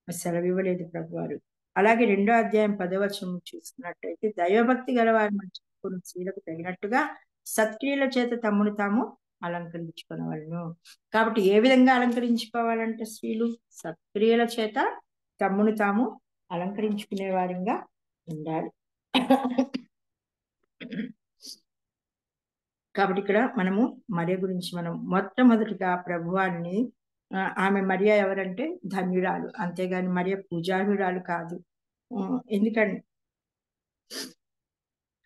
సెలవు ఇవ్వలేదు ప్రభువారు. అలాగే 2వ అధ్యాయం 10వ వచనం చూసుకున్నట్టయితే దైవభక్తి గలవారు మనం చెప్పుకున్న స్త్రీలకు తగినట్టుగా సత్క్రియల చేత తమ్మును తాము అలంకరించుకునేవాళ్ళను. కాబట్టి ఏ విధంగా అలంకరించుకోవాలంటే స్త్రీలు సత్క్రియల చేత తమ్మును తాము అలంకరించుకునే వారిగా ఉండాలి. కాబట్టి ఇక్కడ మనము మరియ గురించి మనం మొట్టమొదటిగా ప్రభువారిని ఆమె మరియ ఎవరంటే ధన్యురాలు, అంతేగాని మరియ పూజారురాలు కాదు. ఎందుకంటే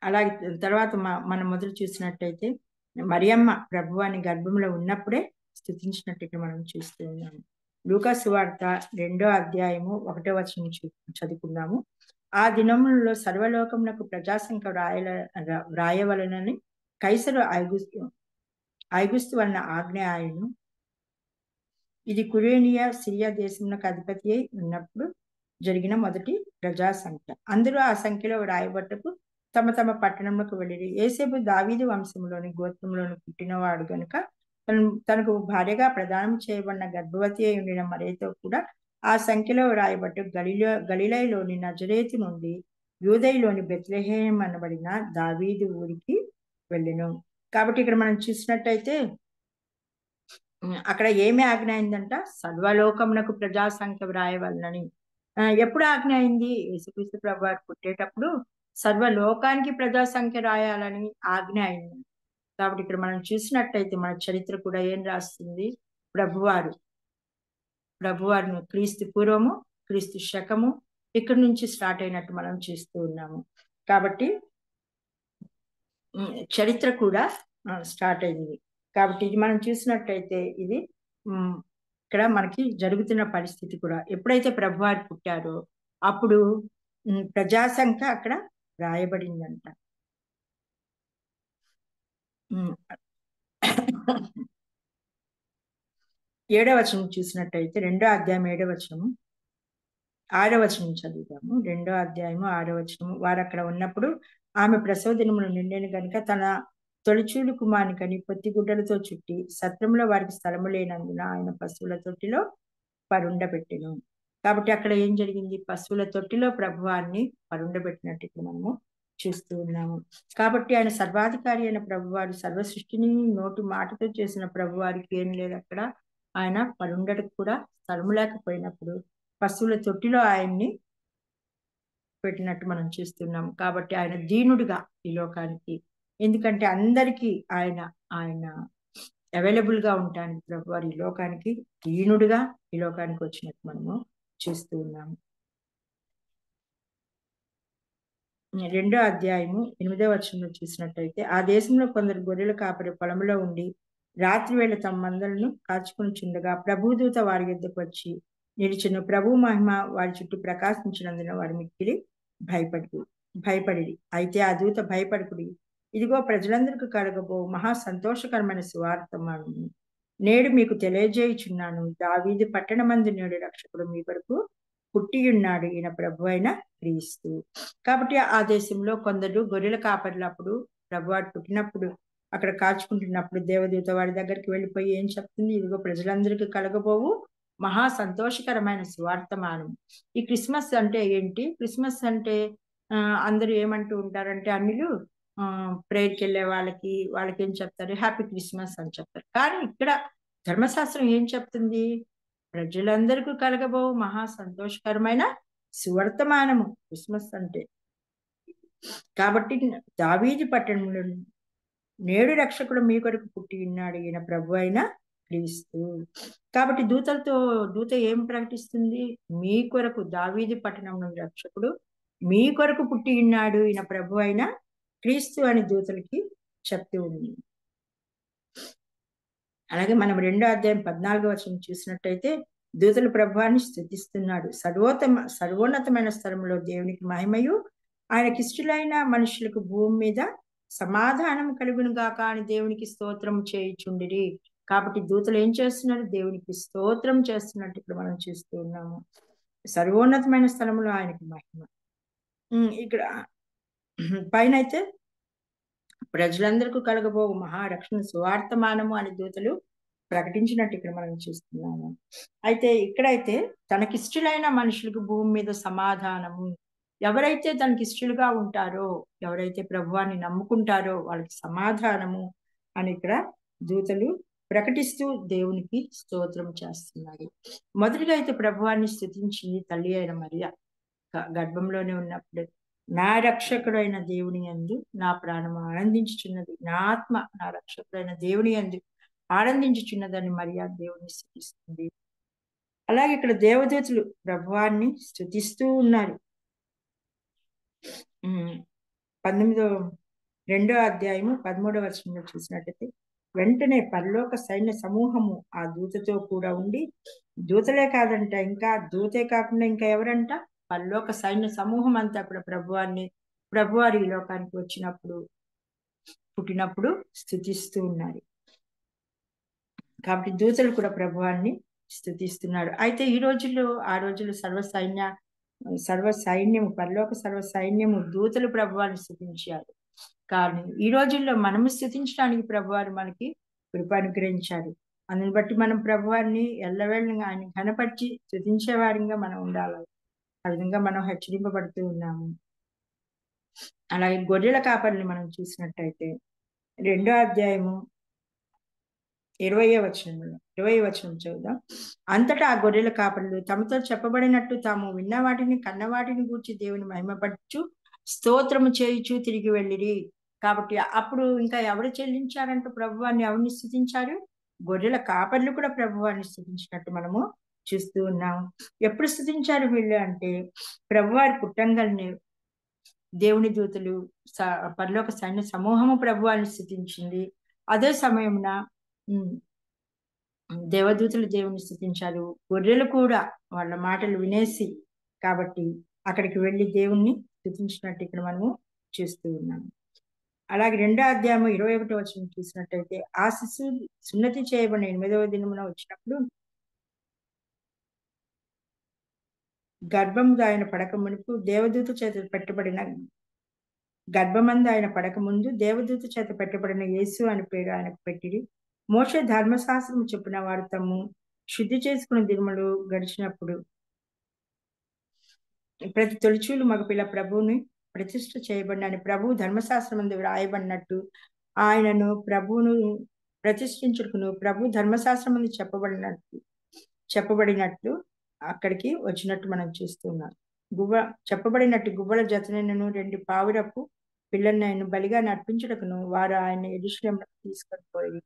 అలాగే తర్వాత మనం మొదలు చూసినట్టయితే మరియమ్మ ప్రభువాని గర్భంలో ఉన్నప్పుడే స్తుతించినట్టు మనం చూస్తూ ఉన్నాము. లూకా సువార్త 2వ అధ్యాయము 1వ వచనం చదువుకున్నాము. ఆ దినములలో సర్వలోకమునకు ప్రజాసంఖ్య వ్రాయవలనని కైసరు ఐగుస్తు వలన ఆజ్ఞ ఆయను. ఇది కురేనియా సిరియా దేశమునకు అధిపతి అయి ఉన్నప్పుడు జరిగిన మొదటి ప్రజా సంఖ్య. అందరూ ఆ సంఖ్యలో వ్రాయబట్టకు తమ తమ పట్టణంలోకి వెళ్ళి యేసేపు దావీదు వంశంలోని గోత్రంలోని పుట్టినవాడు గనుక తనకు భార్యగా ప్రదానం చేయబడిన గర్భవతి అయి ఉండిన మరియతో కూడా ఆ సంఖ్యలో వ్రాయబట్టు గలిలయలోని నజరేతు నుండి యూదయలోని బెత్లెహేం అనబడిన దావీదు ఊరికి వెళ్ళెను. కాబట్టి ఇక్కడ మనం చూసినట్టయితే అక్కడ ఏమి ఆజ్ఞ అయిందంట, సర్వలోకమునకు ప్రజా సంఖ్య వ్రాయవలనని. ఎప్పుడు ఆజ్ఞ అయింది? యేసుక్రీస్తు ప్రభువారు పుట్టేటప్పుడు సర్వలోకానికి ప్రజా సంఖ్య రాయాలని ఆజ్ఞ అయింది. కాబట్టి ఇక్కడ మనం చూసినట్టయితే మన చరిత్ర కూడా ఏం రాస్తుంది, ప్రభువారిని క్రీస్తు పూర్వము క్రీస్తు శకము ఇక్కడ నుంచి స్టార్ట్ అయినట్టు మనం చూస్తూ ఉన్నాము. కాబట్టి చరిత్ర కూడా స్టార్ట్ అయింది. కాబట్టి ఇది మనం చూసినట్టయితే ఇది ఇక్కడ మనకి జరుగుతున్న పరిస్థితి కూడా, ఎప్పుడైతే ప్రభువారు పుట్టారో అప్పుడు ప్రజాసంఖ్య అక్కడ రాయబడిందంట. 7వ వచనం చూసినట్టయితే 2వ అధ్యాయం 7వ వచనము 6వ వచనం చదువుతాము. 2వ అధ్యాయము 6వ వచనము. వారు అక్కడ ఉన్నప్పుడు ఆమె ప్రసవ దినములు నిండెను గనుక తన తొలిచూలు కుమారుని కని పొత్తి గుడ్డలతో చుట్టి సత్రంలో వారికి స్థలము లేనందున ఆయన పశువుల తొట్టిలో పరుండబెట్టెను. కాబట్టి అక్కడ ఏం జరిగింది, పశువుల తొట్టిలో ప్రభువారిని పరుండబెట్టినట్టు మనము చూస్తూ ఉన్నాము. కాబట్టి ఆయన సర్వాధికారి అయిన ప్రభువారు సర్వ సృష్టిని నోటి మాటతో చేసిన ప్రభువారికి ఏం లేదు, అక్కడ ఆయన పరుండటకు కూడా స్థలము లేకపోయినప్పుడు పశువుల తొట్టిలో ఆయన్ని పెట్టినట్టు మనం చూస్తున్నాం. కాబట్టి ఆయన దీనుడిగా ఈ లోకానికి, ఎందుకంటే అందరికీ ఆయన అవైలబుల్ గా ఉండడానికి ప్రభువారు ఈ లోకానికి దీనుడిగా ఈ లోకానికి వచ్చినట్టు మనము చూస్తూ ఉన్నాము. 2వ అధ్యాయము 8వ వచనంలో చూసినట్టయితే ఆ దేశంలో కొందరు గొర్రెల కాపరి పొలంలో ఉండి రాత్రి వేళ తమ మందలను కాచుకుని చుండగా ప్రభుదూత వారి యొద్దకు వచ్చి నిలిచెను. ప్రభు మహిమ వారి చుట్టూ ప్రకాశించినందున వారు మిక్కిలి భయపడి అయితే ఆ దూత భయపడుకుడి, ఇదిగో ప్రజలందరికీ కలగబో మహా సంతోషకరమైన సువార్తమాను నేడు మీకు తెలియజేయుచున్నాను, దావీదు పట్టణమందు నేడు రక్షకుడు మీ కొరకు పుట్టియున్నాడు, ఈయన ప్రభు అయిన క్రీస్తు. కాబట్టి ఆ దేశంలో కొందరు గొర్రెల కాపర్లప్పుడు ప్రభువాడు పుట్టినప్పుడు అక్కడ కాచుకుంటున్నప్పుడు దేవదూత వారి దగ్గరికి వెళ్ళిపోయి ఏం చెప్తుంది, ఇదిగో ప్రజలందరికీ కలగబోవు మహా సంతోషకరమైన సువార్తమానం. ఈ క్రిస్మస్ అంటే ఏంటి? క్రిస్మస్ అంటే అందరూ ఏమంటూ ఉంటారంటే అన్నిలు ప్రేయర్కి వెళ్ళే వాళ్ళకి ఏం చెప్తారు, హ్యాపీ క్రిస్మస్ అని చెప్తారు. కానీ ఇక్కడ ధర్మశాస్త్రం ఏం చెప్తుంది, ప్రజలందరికీ కలగబోవు మహా సంతోషకరమైన సువర్తమానము క్రిస్మస్ అంటే. కాబట్టి దావీదు పట్టణంలో నేడు రక్షకుడు మీ కొరకు పుట్టి ఉన్నాడు, ఈయన ప్రభు అయిన క్రీస్తు. కాబట్టి దూత ఏం ప్రకటిస్తుంది, మీ కొరకు దావీదు పట్టణంలో రక్షకుడు మీ కొరకు పుట్టి ఉన్నాడు ఈయన ప్రభు అయిన క్రీస్తు అని దూతలకి చెప్తూ ఉంది. అలాగే మనం 2వ అధ్యాయం 14వ వచనం చూసినట్టయితే దూతలు ప్రభువాన్ని స్తుతిస్తున్నాడు. సర్వోన్నతమైన స్థలంలో దేవునికి మహిమయు ఆయనకి ఇష్టలైన మనుషులకు భూమి మీద సమాధానం కలుగును గాక అని దేవునికి స్తోత్రం చేయుచుండిరి. కాబట్టి దూతలు ఏం చేస్తున్నారు? దేవునికి స్తోత్రం చేస్తున్నట్టు ఇక్కడ మనం చూస్తూ ఉన్నాము. సర్వోన్నతమైన స్థలంలో ఆయనకి మహిమ. ఇక్కడ పైన అయితే ప్రజలందరికీ కలగబోవు మహారక్షణ సువార్తమానము అని దూతలు ప్రకటించినట్టు ఇక్కడ మనం చూస్తున్నాము. అయితే ఇక్కడైతే తనకిష్టులైన మనుషులకు భూమి మీద సమాధానము, ఎవరైతే తనకిష్టులుగా ఉంటారో, ఎవరైతే ప్రభువాన్ని నమ్ముకుంటారో వాళ్ళకి సమాధానము అని ఇక్కడ దూతలు ప్రకటిస్తూ దేవునికి స్తోత్రం చేస్తున్నారు. మొదటిగా అయితే ప్రభువాన్ని స్తుతించింది తల్లి అయిన మరియ. గర్భంలోనే ఉన్నప్పుడు నా రక్షకుడైన దేవుని యందు నా ప్రాణము ఆనందించుచున్నది, నా ఆత్మ నా రక్షకుడైన దేవుని యందు ఆనందించుచున్నదని మరియా దేవుని స్తుతిస్తుంది. అలాగే ఇక్కడ దేవదూతలు ప్రభువాన్ని స్తుతిస్తూ ఉన్నారు. 2వ అధ్యాయము 13వ వచనంలో చూసినట్టయితే వెంటనే పరలోక సైన్య సమూహము ఆ దూతతో కూడా ఉండి, దూతలే కాదంట, ఇంకా దూతే కాకుండా ఇంకా ఎవరంట, పరలోక సైన్య సమూహం అంతా అప్పుడు ప్రభువారి ఈ లోకానికి వచ్చినప్పుడు పుట్టినప్పుడు స్తుతిస్తూ ఉన్నారు. కాబట్టి దూతలు కూడా ప్రభువాన్ని స్తుతిస్తున్నారు. అయితే ఈ రోజుల్లో ఆ రోజుల్లో సర్వ సైన్యము పరలోక సర్వ సైన్యము దూతలు ప్రభువాన్ని స్తుతించారు. కానీ ఈ రోజుల్లో మనము స్తుతించడానికి ప్రభువారు మనకి కృప అనుగ్రహించారు. అందుని బట్టి మనం ప్రభువాన్ని ఎల్లవేళగా ఆయన ఘనపరిచి స్తుతించే వారిగా మనం ఉండాలి. ఆ విధంగా మనం హెచ్చరింపబడుతూ ఉన్నాము. అలాగే గొర్రెల కాపరిని మనం చూసినట్టయితే 2వ అధ్యాయము 20వ వచనం చదువుదాం. అంతటా ఆ గొర్రెల కాపరులు తమతో చెప్పబడినట్టు తాము విన్న వాటిని కన్న వాటిని గూర్చి దేవుని మహిమపరచు స్తోత్రము చేయుచు తిరిగి వెళ్ళిరి. కాబట్టి అప్పుడు ఇంకా ఎవరు చెల్లించారంటూ ప్రభువాన్ని ఎవరిని స్తుతించారు? గొర్రెల కాపర్లు కూడా ప్రభువాన్ని స్తుతించినట్టు మనము చూస్తూ ఉన్నాము. ఎప్పుడు స్తుతించారు వీళ్ళు అంటే ప్రభువారి పుట్టంగల్ని దేవుని దూతలు పరలోక సైన్య సమూహము ప్రభువాన్ని స్తుతించింది. అదే సమయమున దేవదూతలు దేవుని స్తుతించారు. గొర్రెలు కూడా వాళ్ళ మాటలు వినేసి కాబట్టి అక్కడికి వెళ్ళి దేవుణ్ణి స్తుతించినట్టు ఇక్కడ మనము చూస్తూ ఉన్నాము. అలాగే 2వ అధ్యాయము 21వ వచనం చూసినట్టయితే ఆ శిశువు సున్నతి చేయబడిన 8వ దినమున వచ్చినప్పుడు గర్భము ఆయన పడక మునుపు దేవదూత చేత పెట్టబడిన గర్భమందు ఆయన పడక ముందు దేవదూత చేత పెట్టబడిన యేసు అని పేరు ఆయనకు పెట్టిరి. మోషే ధర్మశాస్త్రం చెప్పిన వారు తాము శుద్ధి చేసుకున్న దినములు గడిచినప్పుడు ప్రతి తొలిచూలు మగపిల్ల ప్రభువుని ప్రతిష్ఠ చేయబడినని ప్రభువు ధర్మశాస్త్రం అందు వ్రాయబడినట్టు ఆయనను ప్రభువును ప్రతిష్ఠించుకును ప్రభు ధర్మశాస్త్రం అందు చెప్పబడినట్లు అక్కడికి వచ్చినట్టు మనం చూస్తున్నాం. చెప్పబడినట్టు గువ్వల జతనైనను 2 పావురపు పిల్లలైన బలిగా నర్పించుటకును వారు ఆయన యెరూషలేమునకు తీసుకొని పోయి,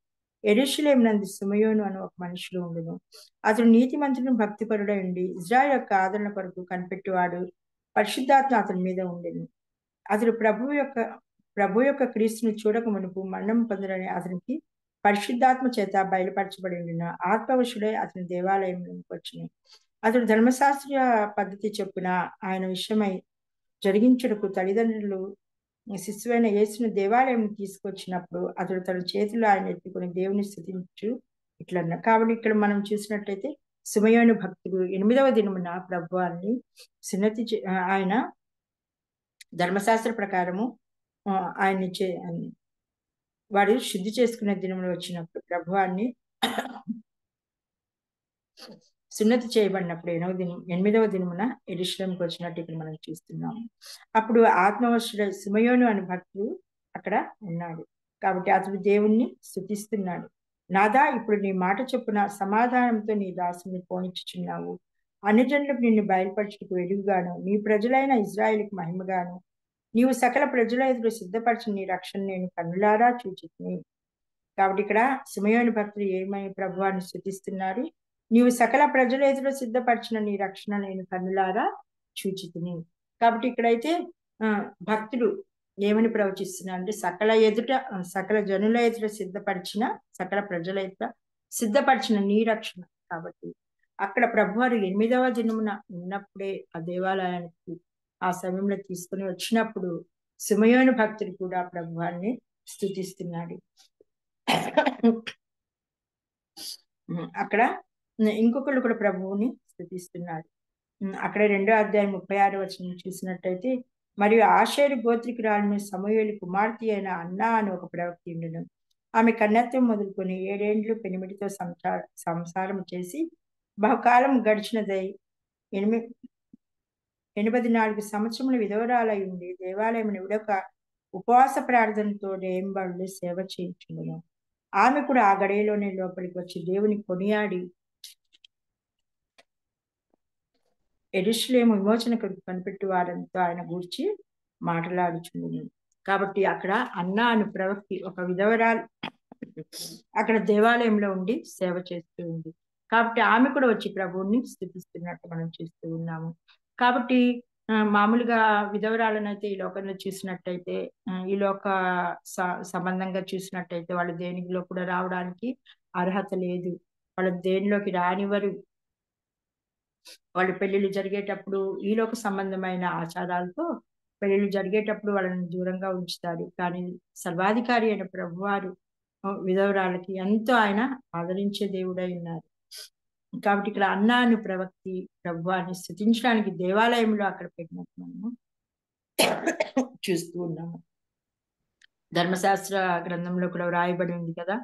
యెరూషలేమునందు సిమెయోను అని ఒక మనుషుడు ఉండును. అతడు నీతిమంతుడు భక్తిపరుడై ఉండి ఇజ్రాయెల్ యొక్క ఆదరణ కొరకు కనిపెట్టువాడు. పరిశుద్ధాత్మ అతని మీద ఉండెను. అతడు ప్రభు యొక్క క్రీస్తుని చూడక మునుపు మరణం పొందడని అతనికి పరిశుద్ధాత్మ చేత బయలుపరచబడి ఉండిన ఆత్మవశుడై అతని దేవాలయంలోకి వచ్చును. అతడు ధర్మశాస్త్రీయ పద్ధతి చొప్పున ఆయన విషయమై జరిగించుటకు తల్లిదండ్రులు శిశువైన యేసును దేవాలయం తీసుకొచ్చినప్పుడు అతడు తన చేతులు ఆయన ఎత్తుకుని దేవుని స్తుతించు ఇట్లన్నా. కాబట్టి ఇక్కడ మనం చూసినట్లయితే సిమెయోను భక్తుడు 8వ దినమున ప్రభువాన్ని సున్నతి ఆయన ధర్మశాస్త్ర ప్రకారము వాడు శుద్ధి చేసుకునే దినములు వచ్చినప్పుడు ప్రభువాన్ని సున్నతి చేయబడినప్పుడు 8వ దినమున యెరూషలేముకు వచ్చినట్టు ఇక్కడ మనం చూస్తున్నాము. అప్పుడు ఆత్మవశుడ సిమెయోను అని భక్తుడు అక్కడ ఉన్నాడు. కాబట్టి అతడు దేవుణ్ణి స్తుతిస్తున్నాడు. నాదా, ఇప్పుడు నీ మాట చొప్పున సమాధానంతో నీ దాసుని పోనిచ్చుచున్నావు. అన్యజనులకు నిన్ను బయలుపరచుటకు వెలుగుగాను నీ ప్రజలైన ఇజ్రాయేలుకు మహిమగాను నీవు సకల ప్రజల ఎదురు సిద్ధపరిచిన నీ రక్షణ నేను కన్నులారా చూచితిని. కాబట్టి ఇక్కడ సిమెయోను భక్తులు ఏమని ప్రభువాన్ని స్తుతిస్తున్నారు? నీవు సకల ప్రజల ఎదురు సిద్ధపరిచిన నీ రక్షణ నేను కన్నులారా చూచితిని. కాబట్టి ఇక్కడైతే భక్తుడు ఏమని ప్రవచిస్తున్నారు అంటే సకల జనుల ఎదుట సిద్ధపరిచిన, సకల ప్రజల ఎదుట సిద్ధపరిచిన నీ రక్షణ. కాబట్టి అక్కడ ప్రభువారు 8వ దినమున ఉన్నప్పుడే ఆ దేవాలయానికి ఆ సమయంలో తీసుకుని వచ్చినప్పుడు సిమయోను భక్తుడు కూడా ప్రభువాన్ని స్తుతిస్తున్నాడు. అక్కడ ఇంకొకళ్ళు కూడా ప్రభువుని స్తుతిస్తున్నారు. అక్కడ 2వ అధ్యాయం 36వ వచనం చూసినట్టయితే, మరియు ఆషేరు గోత్రికురాలిన సమూయేలు కుమార్తె అయిన అన్నా అని ఒక ప్రవక్త ఉండెను. ఆమె కన్యత్వం మొదలుకొని 7 ఏండ్లు పెనిమిటితో సంసారం చేసి బహుకాలం గడిచినదై 84 సంవత్సరముల విధవరాలై ఉండి దేవాలయం విడొక ఉపవాస ప్రార్థనతో దేంబళ్ళు సేవ చేయించుండెను. ఆమె కూడా ఆ గడియలోనే లోపలికి వచ్చి దేవుని కొనియాడి యెరూషలేము విమోచన కొరకు కనిపెట్టు వారంతో ఆయన గూర్చి మాట్లాడుచుండెను. కాబట్టి అక్కడ అన్నా అని ప్రవక్తి ఒక విధవరాలు అక్కడ దేవాలయంలో ఉండి సేవ చేస్తూ ఉంది. కాబట్టి ఆమె కూడా వచ్చి ప్రభువుని స్తుతిస్తున్నట్టు మనం చూస్తూ ఉన్నాము. కాబట్టి మామూలుగా విధవరాలనైతే ఈ లోకంలో చూసినట్టయితే, ఈ లోక సంబంధంగా చూసినట్టయితే వాళ్ళు దేనిలో కూడా రావడానికి అర్హత లేదు. వాళ్ళు దేనిలోకి రానివ్వరు. వాళ్ళు పెళ్లిళ్ళు జరిగేటప్పుడు ఈ లోక సంబంధమైన ఆచారాలతో పెళ్లిళ్ళు జరిగేటప్పుడు వాళ్ళని దూరంగా ఉంచుతారు. కానీ సర్వాధికారి అయిన ప్రభువారు విధవరాలకి ఎంతో ఆయన ఆదరించే దేవుడై ఉన్నారు. కాబట్టి ఇక్కడ అన్నా అని ప్రవక్తి ప్రభువాన్ని స్తుతించడానికి దేవాలయంలో అక్కడ పెట్టినట్టు మనము చూస్తూ ఉన్నాము. ధర్మశాస్త్ర గ్రంథంలో కూడా వ్రాయబడి ఉంది కదా,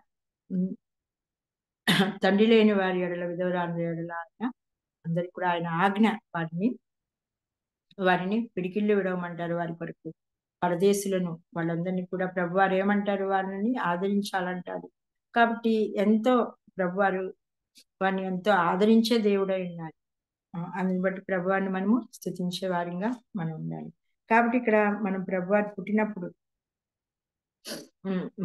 తండ్రి లేని వారి ఎడల విధవరాని ఎడల ఆయన అందరికి కూడా ఆయన ఆజ్ఞ వారిని పిడికిళ్ళు విడవమంటారు. వారి కొరకు పరదేశులను వాళ్ళందరినీ కూడా ప్రభువారు ఏమంటారు, వారిని ఆదరించాలంటారు. కాబట్టి ఎంతో ప్రభువారు వారిని ఎంతో ఆదరించే దేవుడై ఉన్నారు. అందుని బట్టి ప్రభువారిని మనము స్తుతించే వారిగా మనం ఉండాలి. కాబట్టి ఇక్కడ మనం ప్రభువారు పుట్టినప్పుడు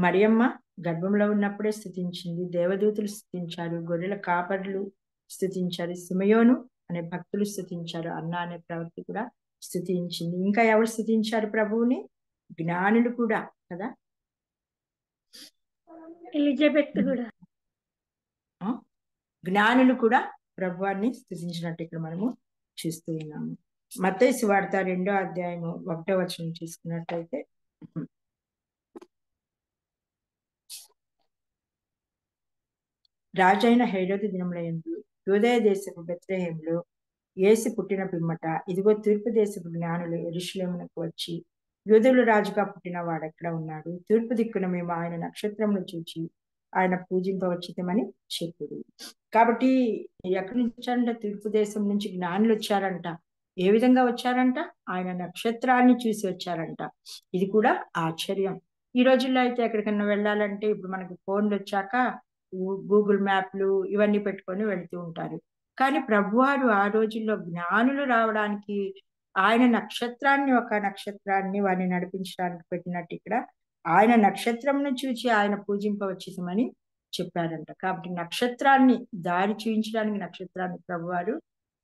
మరియమ్మ గర్భంలో ఉన్నప్పుడే స్తుతించింది, దేవదూతులు స్తుతించారు, గొర్రెల కాపరులు స్తుతించారు, సిమయోను అనే భక్తులు స్తుతించారు, అన్నా అనే ప్రవక్తి కూడా స్తుతించింది. ఇంకా ఎవరు స్తుతించారు ప్రభువుని? జ్ఞానులు కూడా కదా, ఎలిజబెత్ కూడా, జ్ఞానులు కూడా ప్రభువాన్ని స్తుతించినట్టు ఇక్కడ మనము చూస్తూ ఉన్నాము. మత్తయి సువార్త 2వ అధ్యాయము 1వ వచనం చూసుకున్నట్లయితే, రాజైన హేరోదు దినముల యందు యూదయ దేశపు బెత్లెహేములో యేసు పుట్టిన పిమ్మట ఇదిగో తూర్పు దేశపు జ్ఞానులు యెరూషలేమునకు వచ్చి, యూదుల రాజుగా పుట్టిన వాడెక్కడ ఉన్నాడు? తూర్పు దిక్కున మేము ఆయన నక్షత్రమును చూచి ఆయన పూజింపవచ్చితమని చెప్పుడు. కాబట్టి ఎక్కడి నుంచి వచ్చారంట? తూర్పు దేశం నుంచి జ్ఞానులు వచ్చారంట. ఏ విధంగా వచ్చారంట? ఆయన నక్షత్రాన్ని చూసి వచ్చారంట. ఇది కూడా ఆశ్చర్యం. ఈ రోజుల్లో అయితే ఎక్కడికన్నా వెళ్ళాలంటే ఇప్పుడు మనకి ఫోన్లు వచ్చాక గూగుల్ మ్యాప్లు ఇవన్నీ పెట్టుకొని వెళ్తూ ఉంటారు. కానీ ప్రభువారు ఆ రోజుల్లో జ్ఞానులు రావడానికి ఆయన ఒక నక్షత్రాన్ని వారిని నడిపించడానికి పెట్టినట్టు ఇక్కడ ఆయన నక్షత్రంను చూచి ఆయన పూజింపవచ్చితమని చెప్పారంట. కాబట్టి నక్షత్రాన్ని దారి చూపించడానికి నక్షత్రాన్ని ప్రభువారు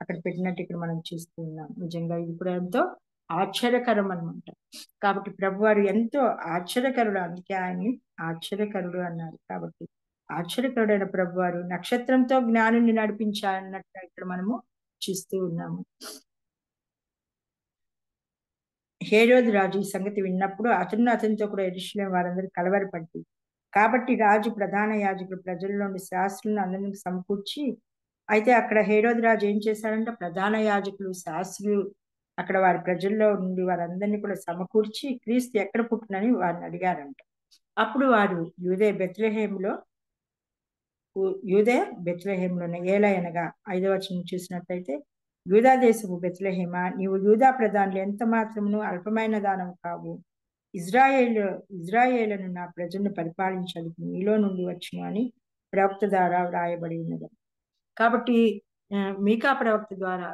అక్కడ పెట్టినట్టు ఇక్కడ మనం చూస్తూ ఉన్నాం. నిజంగా ఇది కూడా ఎంతో ఆశ్చర్యకరం అనమాట. కాబట్టి ప్రభువారు ఎంతో ఆశ్చర్యకరుడు, అందుకే ఆయన్ని ఆశ్చర్యకరుడు అన్నారు. కాబట్టి ఆశ్చర్యకరుడైన ప్రభువారు నక్షత్రంతో జ్ఞానుని నడిపించాలన్నట్టు ఇక్కడ మనము చూస్తూ ఉన్నాము. హేరోదు రాజు ఈ సంగతి విన్నప్పుడు అతనితో కూడా యెరూషలేము వారందరూ కలవరపడి, కాబట్టి రాజు ప్రధాన యాజకులు ప్రజల్లోని శాస్త్రులను అందరినీ సమకూర్చి, అయితే అక్కడ హేరోదు రాజు ఏం చేశారంటే ప్రధాన యాజకులు శాస్త్రులు అక్కడ వారి ప్రజల్లో నుండి వారందరినీ కూడా సమకూర్చి క్రీస్తు ఎక్కడ పుట్టినని వారిని అడిగారంట. అప్పుడు వారు యూదే బెత్లెహేములోనే ఏలయనగా 5వ వచనం చూసినట్లయితే, యూదా దేశపు బెత్లెహేమా, నీవు యూదా ప్రధానులు ఎంత మాత్రమును అల్పమైన దానము కావు, ఇజ్రాయేలును నా ప్రజలను పరిపాలించాలి నీలో నుండి వచ్చును అని ప్రవక్త ద్వారా వ్రాయబడి ఉన్నది. కాబట్టి మీకా ప్రవక్త ద్వారా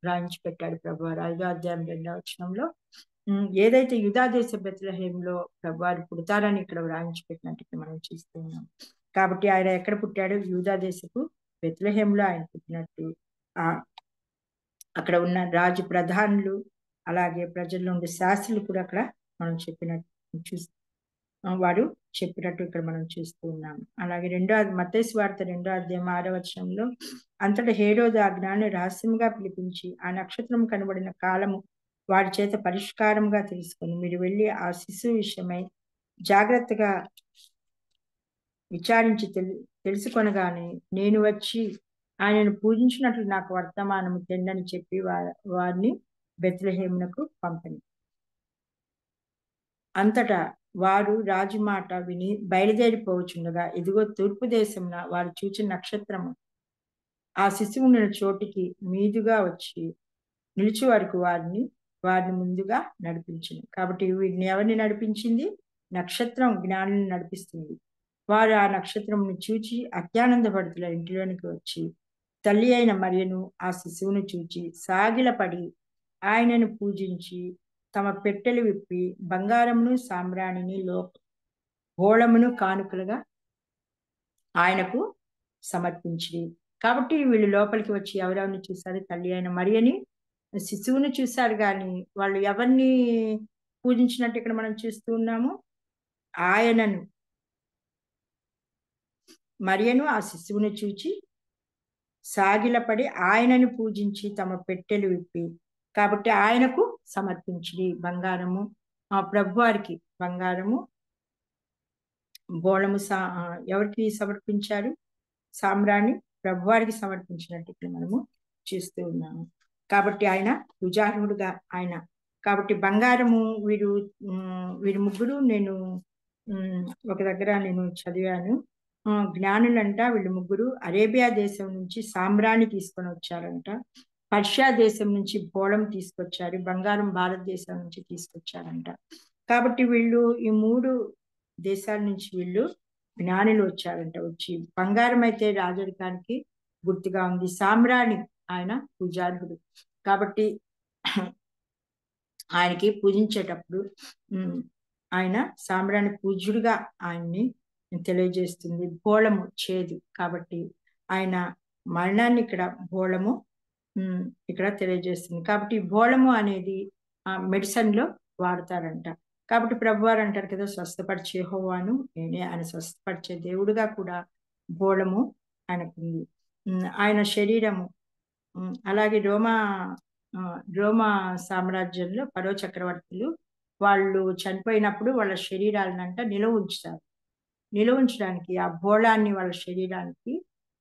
వ్రాయించి పెట్టాడు ప్రభువారు 5వ అధ్యాయం 2వ వచనంలో. ఏదైతే యూదా దేశ బెత్లెహేములో ప్రభువారు పుడతారని ఇక్కడ వ్రాయించి పెట్టినట్టు మనం చూస్తున్నాం. కాబట్టి ఆయన ఎక్కడ పుట్టాడు? యూదా దేశపు బెత్లెహేములో ఆయన పుట్టినట్టు అక్కడ ఉన్న రాజు ప్రధానులు అలాగే ప్రజల్లో ఉండే శాస్త్రులు కూడా అక్కడ మనం చెప్పినట్టు వారు చెప్పినట్టు ఇక్కడ మనం చూస్తూ ఉన్నాం. అలాగే మత్తయి సువార్త 2వ అధ్యాయం 6వ వచనంలో, అంతటా హేరోదు ఆ జ్ఞానిని రహస్యంగా పిలిపించి ఆ నక్షత్రం కనబడిన కాలము వారి చేత పరిష్కారంగా తెలుసుకొని మీరు వెళ్ళి ఆ శిశువు విషయమై జాగ్రత్తగా విచారించి తెలుసుకొనగానే నేను వచ్చి ఆయనను పూజించినట్లు నాకు వర్తమానము తెండని చెప్పి వారిని బెత్లెహేమునకు పంపిణీ. అంతటా వారు రాజు మాట విని బయలుదేరిపోవచ్చుండగా ఇదిగో తూర్పు దేశంన వారు చూచిన నక్షత్రము ఆ శిశువుని చోటికి మీదుగా వచ్చి నిలిచి వరకు వారిని ముందుగా నడిపించింది. కాబట్టి వీరిని ఎవరిని నడిపించింది? నక్షత్రం జ్ఞానిని నడిపిస్తుంది. వారు ఆ నక్షత్రంను చూచి అత్యానందపడుతుల ఇంటిలోనికి వచ్చి తల్లి అయిన మరియను ఆ శిశువును చూచి సాగిలపడి ఆయనను పూజించి తమ పెట్టెలు విప్పి బంగారమును సాంబ్రాణిని గోళమును కానుకలుగా ఆయనకు సమర్పించి. కాబట్టి వీళ్ళు లోపలికి వచ్చి ఎవరెవరిని చూశారు? తల్లి అయిన మరియని, శిశువుని చూశారు. కానీ వాళ్ళు ఎవరిని పూజించినట్టు ఇక్కడ మనం చూస్తూ ఉన్నాము? ఆయనను, మరియను ఆ శిశువుని చూచి సాగిలపడి ఆయనను పూజించి తమ పెట్టెలు విప్పి, కాబట్టి ఆయనకు సమర్పించి బంగారము, ఆ ప్రభువారికి బంగారము, గోళము ఎవరికి సమర్పించారు? సామ్రాణి ప్రభువారికి సమర్పించినట్టు ఇక్కడ మనము చూస్తూ ఉన్నాము. కాబట్టి ఆయన పూజారుడుగా ఆయన, కాబట్టి బంగారము వీరు ముగ్గురు నేను ఒక దగ్గర నేను చదివాను. జ్ఞానులంట వీళ్ళు ముగ్గురు అరేబియా దేశం నుంచి సాంబ్రాణి తీసుకొని వచ్చారంట, పర్షియా దేశం నుంచి బోళం తీసుకొచ్చారు, బంగారం భారతదేశం నుంచి తీసుకొచ్చారంట. కాబట్టి వీళ్ళు ఈ 3 దేశాల నుంచి వీళ్ళు జ్ఞానులు వచ్చారంట. వచ్చి బంగారం అయితే రాజరికానికి గుర్తుగా ఉంది, సామ్రాణి ఆయన పూజారుడు. కాబట్టి ఆయనకి పూజించేటప్పుడు ఆయన సామ్రాణి పూజ్యుడిగా ఆయన్ని తెలియజేస్తుంది. బోళము చేదు, కాబట్టి ఆయన మరణాన్ని ఇక్కడ బోళము ఇక్కడ తెలియజేస్తుంది. కాబట్టి బోళము అనేది మెడిసిన్ లో వాడతారంట. కాబట్టి ప్రభువారు అంటారు కదా, స్వస్థపరిచే యెహోవాను నేనే, ఆయన స్వస్థపరిచే దేవుడుగా కూడా బోళము ఆయనకుంది. ఆయన శరీరము అలాగే రోమా సామ్రాజ్యంలో ఫరో చక్రవర్తులు వాళ్ళు చనిపోయినప్పుడు వాళ్ళ శరీరాలనంట నిలవ ఉంచడానికి ఆ బోళాన్ని వాళ్ళ శరీరానికి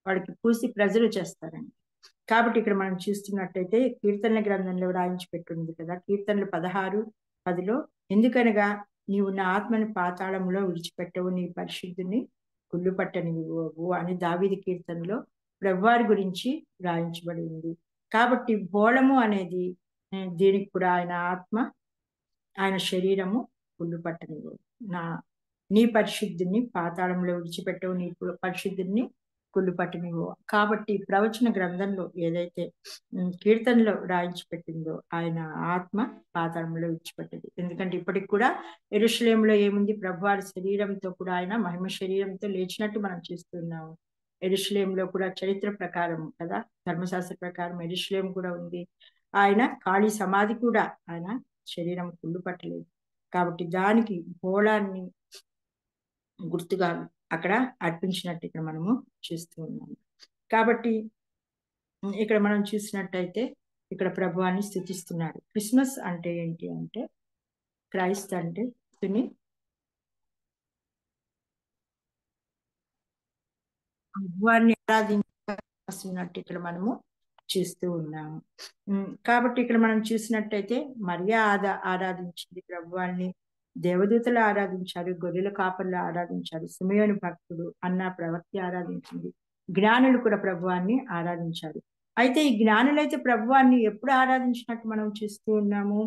వాళ్ళకి పూసి ప్రజలు చేస్తారండి. కాబట్టి ఇక్కడ మనం చూస్తున్నట్టయితే కీర్తనల గ్రంథంలో రాయించి పెట్టుంది కదా, కీర్తనలు 16:10లో, ఎందుకనగా నీవు నా ఆత్మని పాతాళంలో విడిచిపెట్టవు, నీ పరిశుద్ధిని కుళ్ళుపట్టనివ్వవు అని దావీదు కీర్తనలో ప్రభువారి గురించి రాయించబడి ఉంది. కాబట్టి బోళము అనేది దీనికి కూడా ఆయన ఆత్మ, ఆయన శరీరము కుళ్ళుపట్టనివ్వవు, నీ పరిశుద్ధిని పాతాళంలో విడిచిపెట్టవు, నీ పరిశుద్ధిని కుళ్ళుపట్టనివ్వవు. కాబట్టి ప్రవచన గ్రంథంలో ఏదైతే కీర్తనలో రాయించి పెట్టిందో ఆయన ఆత్మ పాతాళంలో విడిచిపెట్టదు. ఎందుకంటే ఇప్పటికి కూడా యెరూషలేములో ఏముంది? ప్రభువారి శరీరంతో కూడా ఆయన మహిమ శరీరంతో లేచినట్టు మనం చూస్తున్నాము. యెరూషలేములో కూడా చరిత్ర ప్రకారం కదా, ధర్మశాస్త్ర ప్రకారం యెరూషలేం కూడా ఉంది. ఆయన ఖాళీ సమాధి కూడా ఆయన శరీరం కుళ్ళుపట్టలేదు. కాబట్టి దానికి బోళాన్ని గుర్తుగా అక్కడ అర్పించినట్టు ఇక్కడ మనము చూస్తూ ఉన్నాము. కాబట్టి ఇక్కడ మనం చూసినట్టయితే ఇక్కడ ప్రభువాన్ని స్తుతిస్తున్నాడు. క్రిస్మస్ అంటే ఏంటి అంటే, క్రైస్ట్ అంటే ప్రభువాన్ని ఆరాధించినట్టు ఇక్కడ మనము చూస్తూ ఉన్నాము. కాబట్టి ఇక్కడ మనం చూసినట్టయితే మరియా ఆరాధించింది ప్రభువాన్ని, దేవదూతలు ఆరాధించారు, గొర్రెల కాపర్లు ఆరాధించారు, సిమెయోను భక్తుడు అన్న ప్రవక్త ఆరాధించింది, జ్ఞానులు కూడా ప్రభువాన్ని ఆరాధించారు. అయితే ఈ జ్ఞానులైతే ప్రభువాన్ని ఎప్పుడు ఆరాధించినట్టు మనం చూస్తూ ఉన్నాము?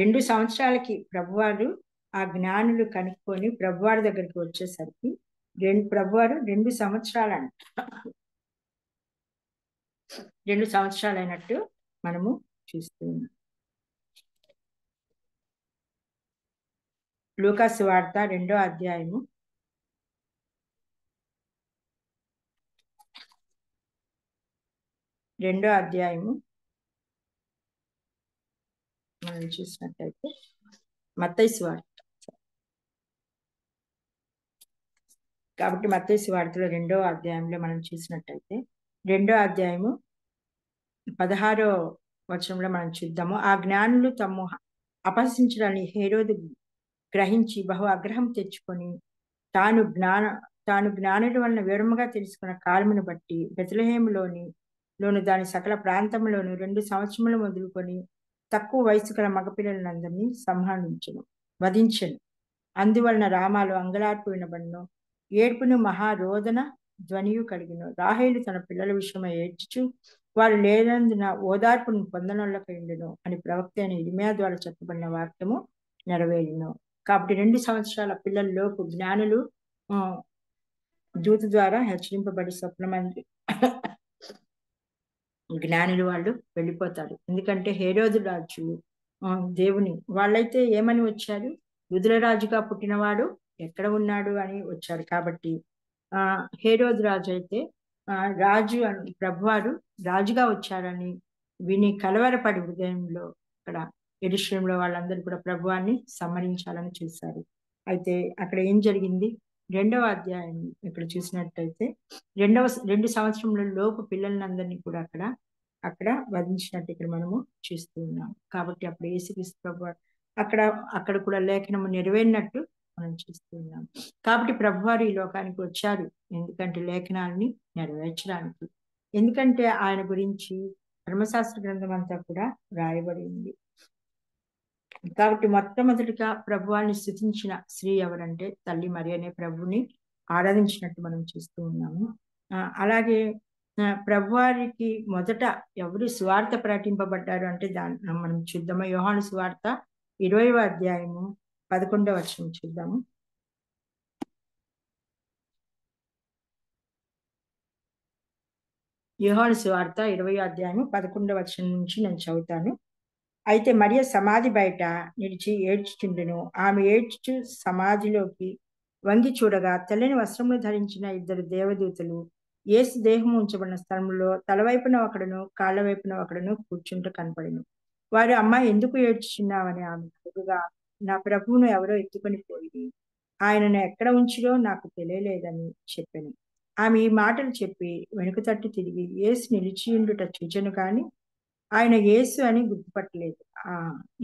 2 సంవత్సరాలకి ప్రభువారు ఆ జ్ఞానులు కనుక్కొని ప్రభువారి దగ్గరికి వచ్చేసరికి ప్రభువారు 2 సంవత్సరాలంట 2 సంవత్సరాలైనట్టు మనము చూస్తూ ఉన్నాం. లూకా సువార్త 2వ అధ్యాయము 2వ అధ్యాయము మనం చూసినట్టయితే మత్తయి సువార్త. కాబట్టి మత్తయి సువార్తలో 2వ అధ్యాయంలో మనం చూసినట్టయితే 2వ అధ్యాయము 16వ వచనంలో మనం చూద్దాము. ఆ జ్ఞానులు తమ్ము అపహసించడాన్ని హేరోదు గ్రహించి బహు ఆగ్రహం తెచ్చుకొని తాను జ్ఞానుల వలన వివరముగా తెలుసుకున్న కాలమును బట్టి బెత్లెహేములోను దాని సకల ప్రాంతంలోను 2 సంవత్సరములు మొదలుకొని తక్కువ వయసు గల మగపిల్లలందరినీ వధించెను. అందువలన రామాలు అంగలార్పు వినబడును, ఏడ్పును మహారోదన ధ్వనియు కలిగిను. రాహేలు తన పిల్లల విషయమై ఏడ్చుచు వారు లేనందున ఓదార్పును పొందనొల్లకయుండును అని ప్రవక్త అయిన ఇర్మీయా ద్వారా చెప్పబడిన వాక్యము నెరవేరును. కాబట్టి 2 సంవత్సరాల పిల్లల్లోపు జ్ఞానులు దూత ద్వారా హెచ్చరింపబడి స్వప్నమంది జ్ఞానులు వాళ్ళు వెళ్ళిపోతారు. ఎందుకంటే హేరోదు రాజు దేవుని వాళ్ళైతే ఏమని వచ్చారు, యూదుల రాజుగా పుట్టినవాడు ఎక్కడ ఉన్నాడు అని వచ్చారు. కాబట్టి హేరోదు రాజు అయితే రాజు అని ప్రభువారు రాజుగా వచ్చారని విని కలవరపడి హృదయంలో అక్కడ యెరూషలేములో వాళ్ళందరూ కూడా ప్రభువాన్ని సమ్మరించాలని చూశారు. అయితే అక్కడ ఏం జరిగింది, 2వ అధ్యాయం ఇక్కడ చూసినట్టయితే 2 సంవత్సరముల లోపు పిల్లలందరినీ కూడా అక్కడ వధించినట్టు ఇక్కడ మనము చూస్తూ ఉన్నాం. కాబట్టి అప్పుడు యేసుక్రీస్తు ప్రభువారు అక్కడ కూడా లేఖనము నెరవేరినట్టు మనం చూస్తూ ఉన్నాం. కాబట్టి ప్రభువారు ఈ లోకానికి వచ్చారు ఎందుకంటే లేఖనాలని నెరవేర్చడానికి. ఎందుకంటే ఆయన గురించి ధర్మశాస్త్ర గ్రంథం అంతా కూడా రాయబడి ఉంది. కాబట్టి మొట్టమొదటిగా ప్రభువాన్ని స్తుతించిన స్త్రీ ఎవరంటే తల్లి మరి అనే ప్రభుని ఆరాధించినట్టు మనం చూస్తూ ఉన్నాము. అలాగే ప్రభువారికి మొదట ఎవరు సువార్త ప్రకటింపబడ్డారు అంటే దాన్ని మనం చూద్దాము. యోహాను సువార్త 20వ అధ్యాయము 11వ వచనం చూద్దాము. యోహాను సువార్త 20వ అధ్యాయము 11వ వచనం నుంచి నేను చదువుతాను. అయితే మరియ సమాధి బయట నిలిచి ఏడ్చుచుండెను. ఆమె ఏడ్చుచు సమాధిలోకి వంగి చూడగా తెల్లని వస్త్రములు ధరించిన 2 దేవదూతలు యేసు దేహము ఉంచబడిన స్థలంలో తలవైపున ఒకడును కాళ్ళ వైపున ఒకడును కూర్చుంటూ కనపడెను. వారు అమ్మాయి ఎందుకు ఏడ్చుచున్నావని ఆమె అడుగుగా, నా ప్రభువును ఎవరో ఎత్తుకొని పోయి ఆయనను ఎక్కడ ఉంచిరో నాకు తెలియలేదని చెప్పాను. ఆమె ఈ మాటలు చెప్పి వెనుక తట్టు తిరిగి యేసు నిలిచియుండుట చూచెను కానీ ఆయన యేసు అని గుర్తుపట్టలేదు.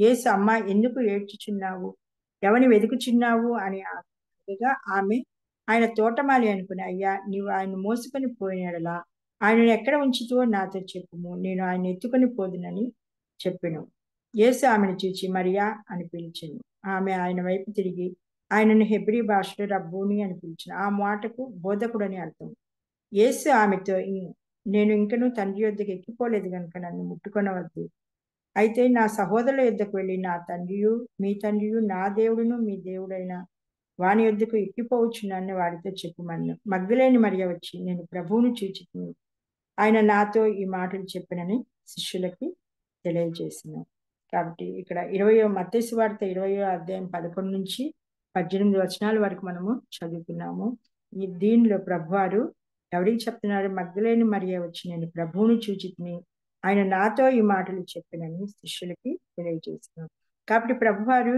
యేసు అమ్మాయి ఎందుకు ఏడ్చుచున్నావు, ఎవరిని వెతుకుచున్నావు అని అడగగా ఆమె ఆయన తోటమాలి అనుకుని, అయ్యా నీవు ఆయన మోసుకొని పోయినడలా ఆయనను ఎక్కడ ఉంచుతో నాతో చెప్పుము, నేను ఆయన ఎత్తుకొని పోదునని చెప్పెను. యేసు ఆమెను చూచి మరియా అని పిలిచెను. ఆమె ఆయన వైపు తిరిగి ఆయనను హెబ్రీ భాషలో రబ్బూని అని పిలిచెను. ఆ మాటకు బోధకుడు అని అర్థం. యేసు ఆమెతో, నేను ఇంకనూ తండ్రి యొద్దకు ఎక్కిపోలేదు కనుక నన్ను ముట్టుకొనవద్దు. అయితే నా సహోదరుల యొద్దకు వెళ్ళి నా తండ్రియు మీ తండ్రియు నా దేవుడును మీ దేవుడైన వాని యొద్దకు ఎక్కిపోవచ్చునని వాడితో చెప్పుమన్ను. మగ్దలేని మరియ వచ్చి నేను ప్రభువును చూచితిని, ఆయన నాతో ఈ మాటలు చెప్పినని శిష్యులకి తెలియజేసినాను. కాబట్టి ఇక్కడ మత్తయి సువార్త 20వ అధ్యాయం 11 నుంచి 18 వచనాల వరకు మనము చదువుకున్నాము. దీనిలో ప్రభువారు ఎవరికి చెప్తున్నారు, మగ్దలేని మరియ వచ్చి నేను ప్రభువును చూచితిని, ఆయన నాతో ఈ మాటలు చెప్పినని శిష్యులకి తెలియజేసినారు. కాబట్టి ప్రభువారు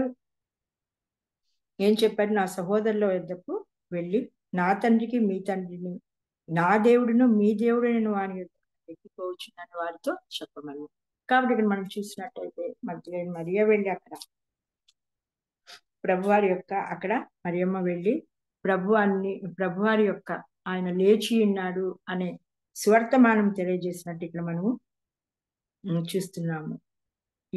ఏం చెప్పారు, నా సహోదరుల వద్దకు వెళ్ళి నా తండ్రికి మీ తండ్రిని నా దేవుడును మీ దేవుడైన వాని ఎక్కిపోవచ్చునని వారితో చెప్పమని. కాబట్టి ఇక్కడ మనం చూసినట్టయితే మగ్దలేని మరియ వెళ్ళి అక్కడ మరియమ్మ వెళ్ళి ప్రభువారి యొక్క ఆయన లేచి ఉన్నాడు అనే స్వర్తమానం తెలియజేసినట్టు ఇక్కడ మనము చూస్తున్నాము.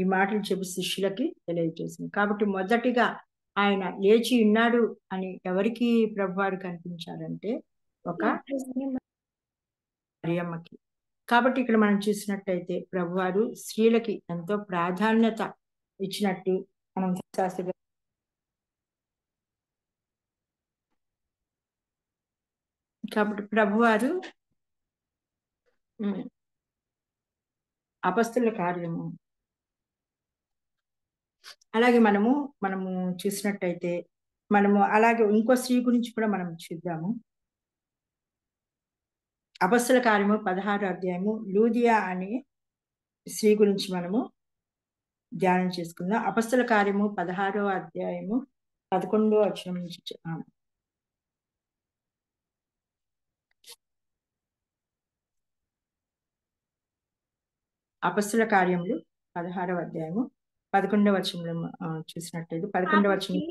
ఈ మాటలు చెప్పి శిష్యులకి తెలియజేసింది. కాబట్టి మొదటిగా ఆయన లేచి ఉన్నాడు అని ఎవరికి ప్రభువారు కనిపించారంటే ఒక మరియమ్మకి. కాబట్టి ఇక్కడ మనం చూసినట్టయితే ప్రభువారు స్త్రీలకి ఎంతో ప్రాధాన్యత ఇచ్చినట్టు మనం శాస్త్ర కాబట్టి ప్రభువారు అపొస్తలుల కార్యము అలాగే మనము చూసినట్టయితే మనము అలాగే ఇంకో స్త్రీ గురించి కూడా మనం చూద్దాము. అపొస్తలుల కార్యము 16వ అధ్యాయము లూదియా అనే స్త్రీ గురించి మనము ధ్యానం చేసుకుందాం. అపొస్తలుల కార్యము 16వ అధ్యాయము 11వ వచనం నుంచి అపొస్తలుల కార్యములు 16వ అధ్యాయము 11వ వచనంలో చూసినట్లయితే 11వ వచనం.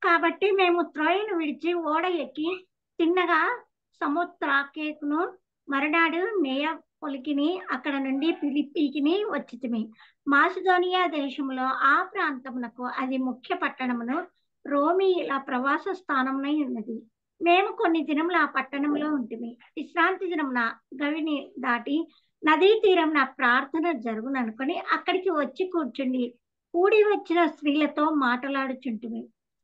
కాబట్టి మేము త్రోయను విడిచి ఓడ ఎక్కి తిన్నగా సముద్రాకేకును మరునాడు నెయపొలికిని అక్కడ నుండి ఫిలిప్పీకిని వచ్చితిమి. మాసిదోనియా దేశంలో ఆ ప్రాంతమునకు అది ముఖ్య పట్టణమును రోమీయుల ప్రవాస స్థానమునై ఉన్నది. మేము కొన్ని దినములు ఆ పట్టణంలో ఉంటిమి. విశ్రాంతి దినమున గవిని దాటి నదీ తీరంన ప్రార్థన జరుగుననుకొని అక్కడికి వచ్చి కూర్చుండి కూడి వచ్చిన స్త్రీలతో మాట్లాడుచుంటిమి.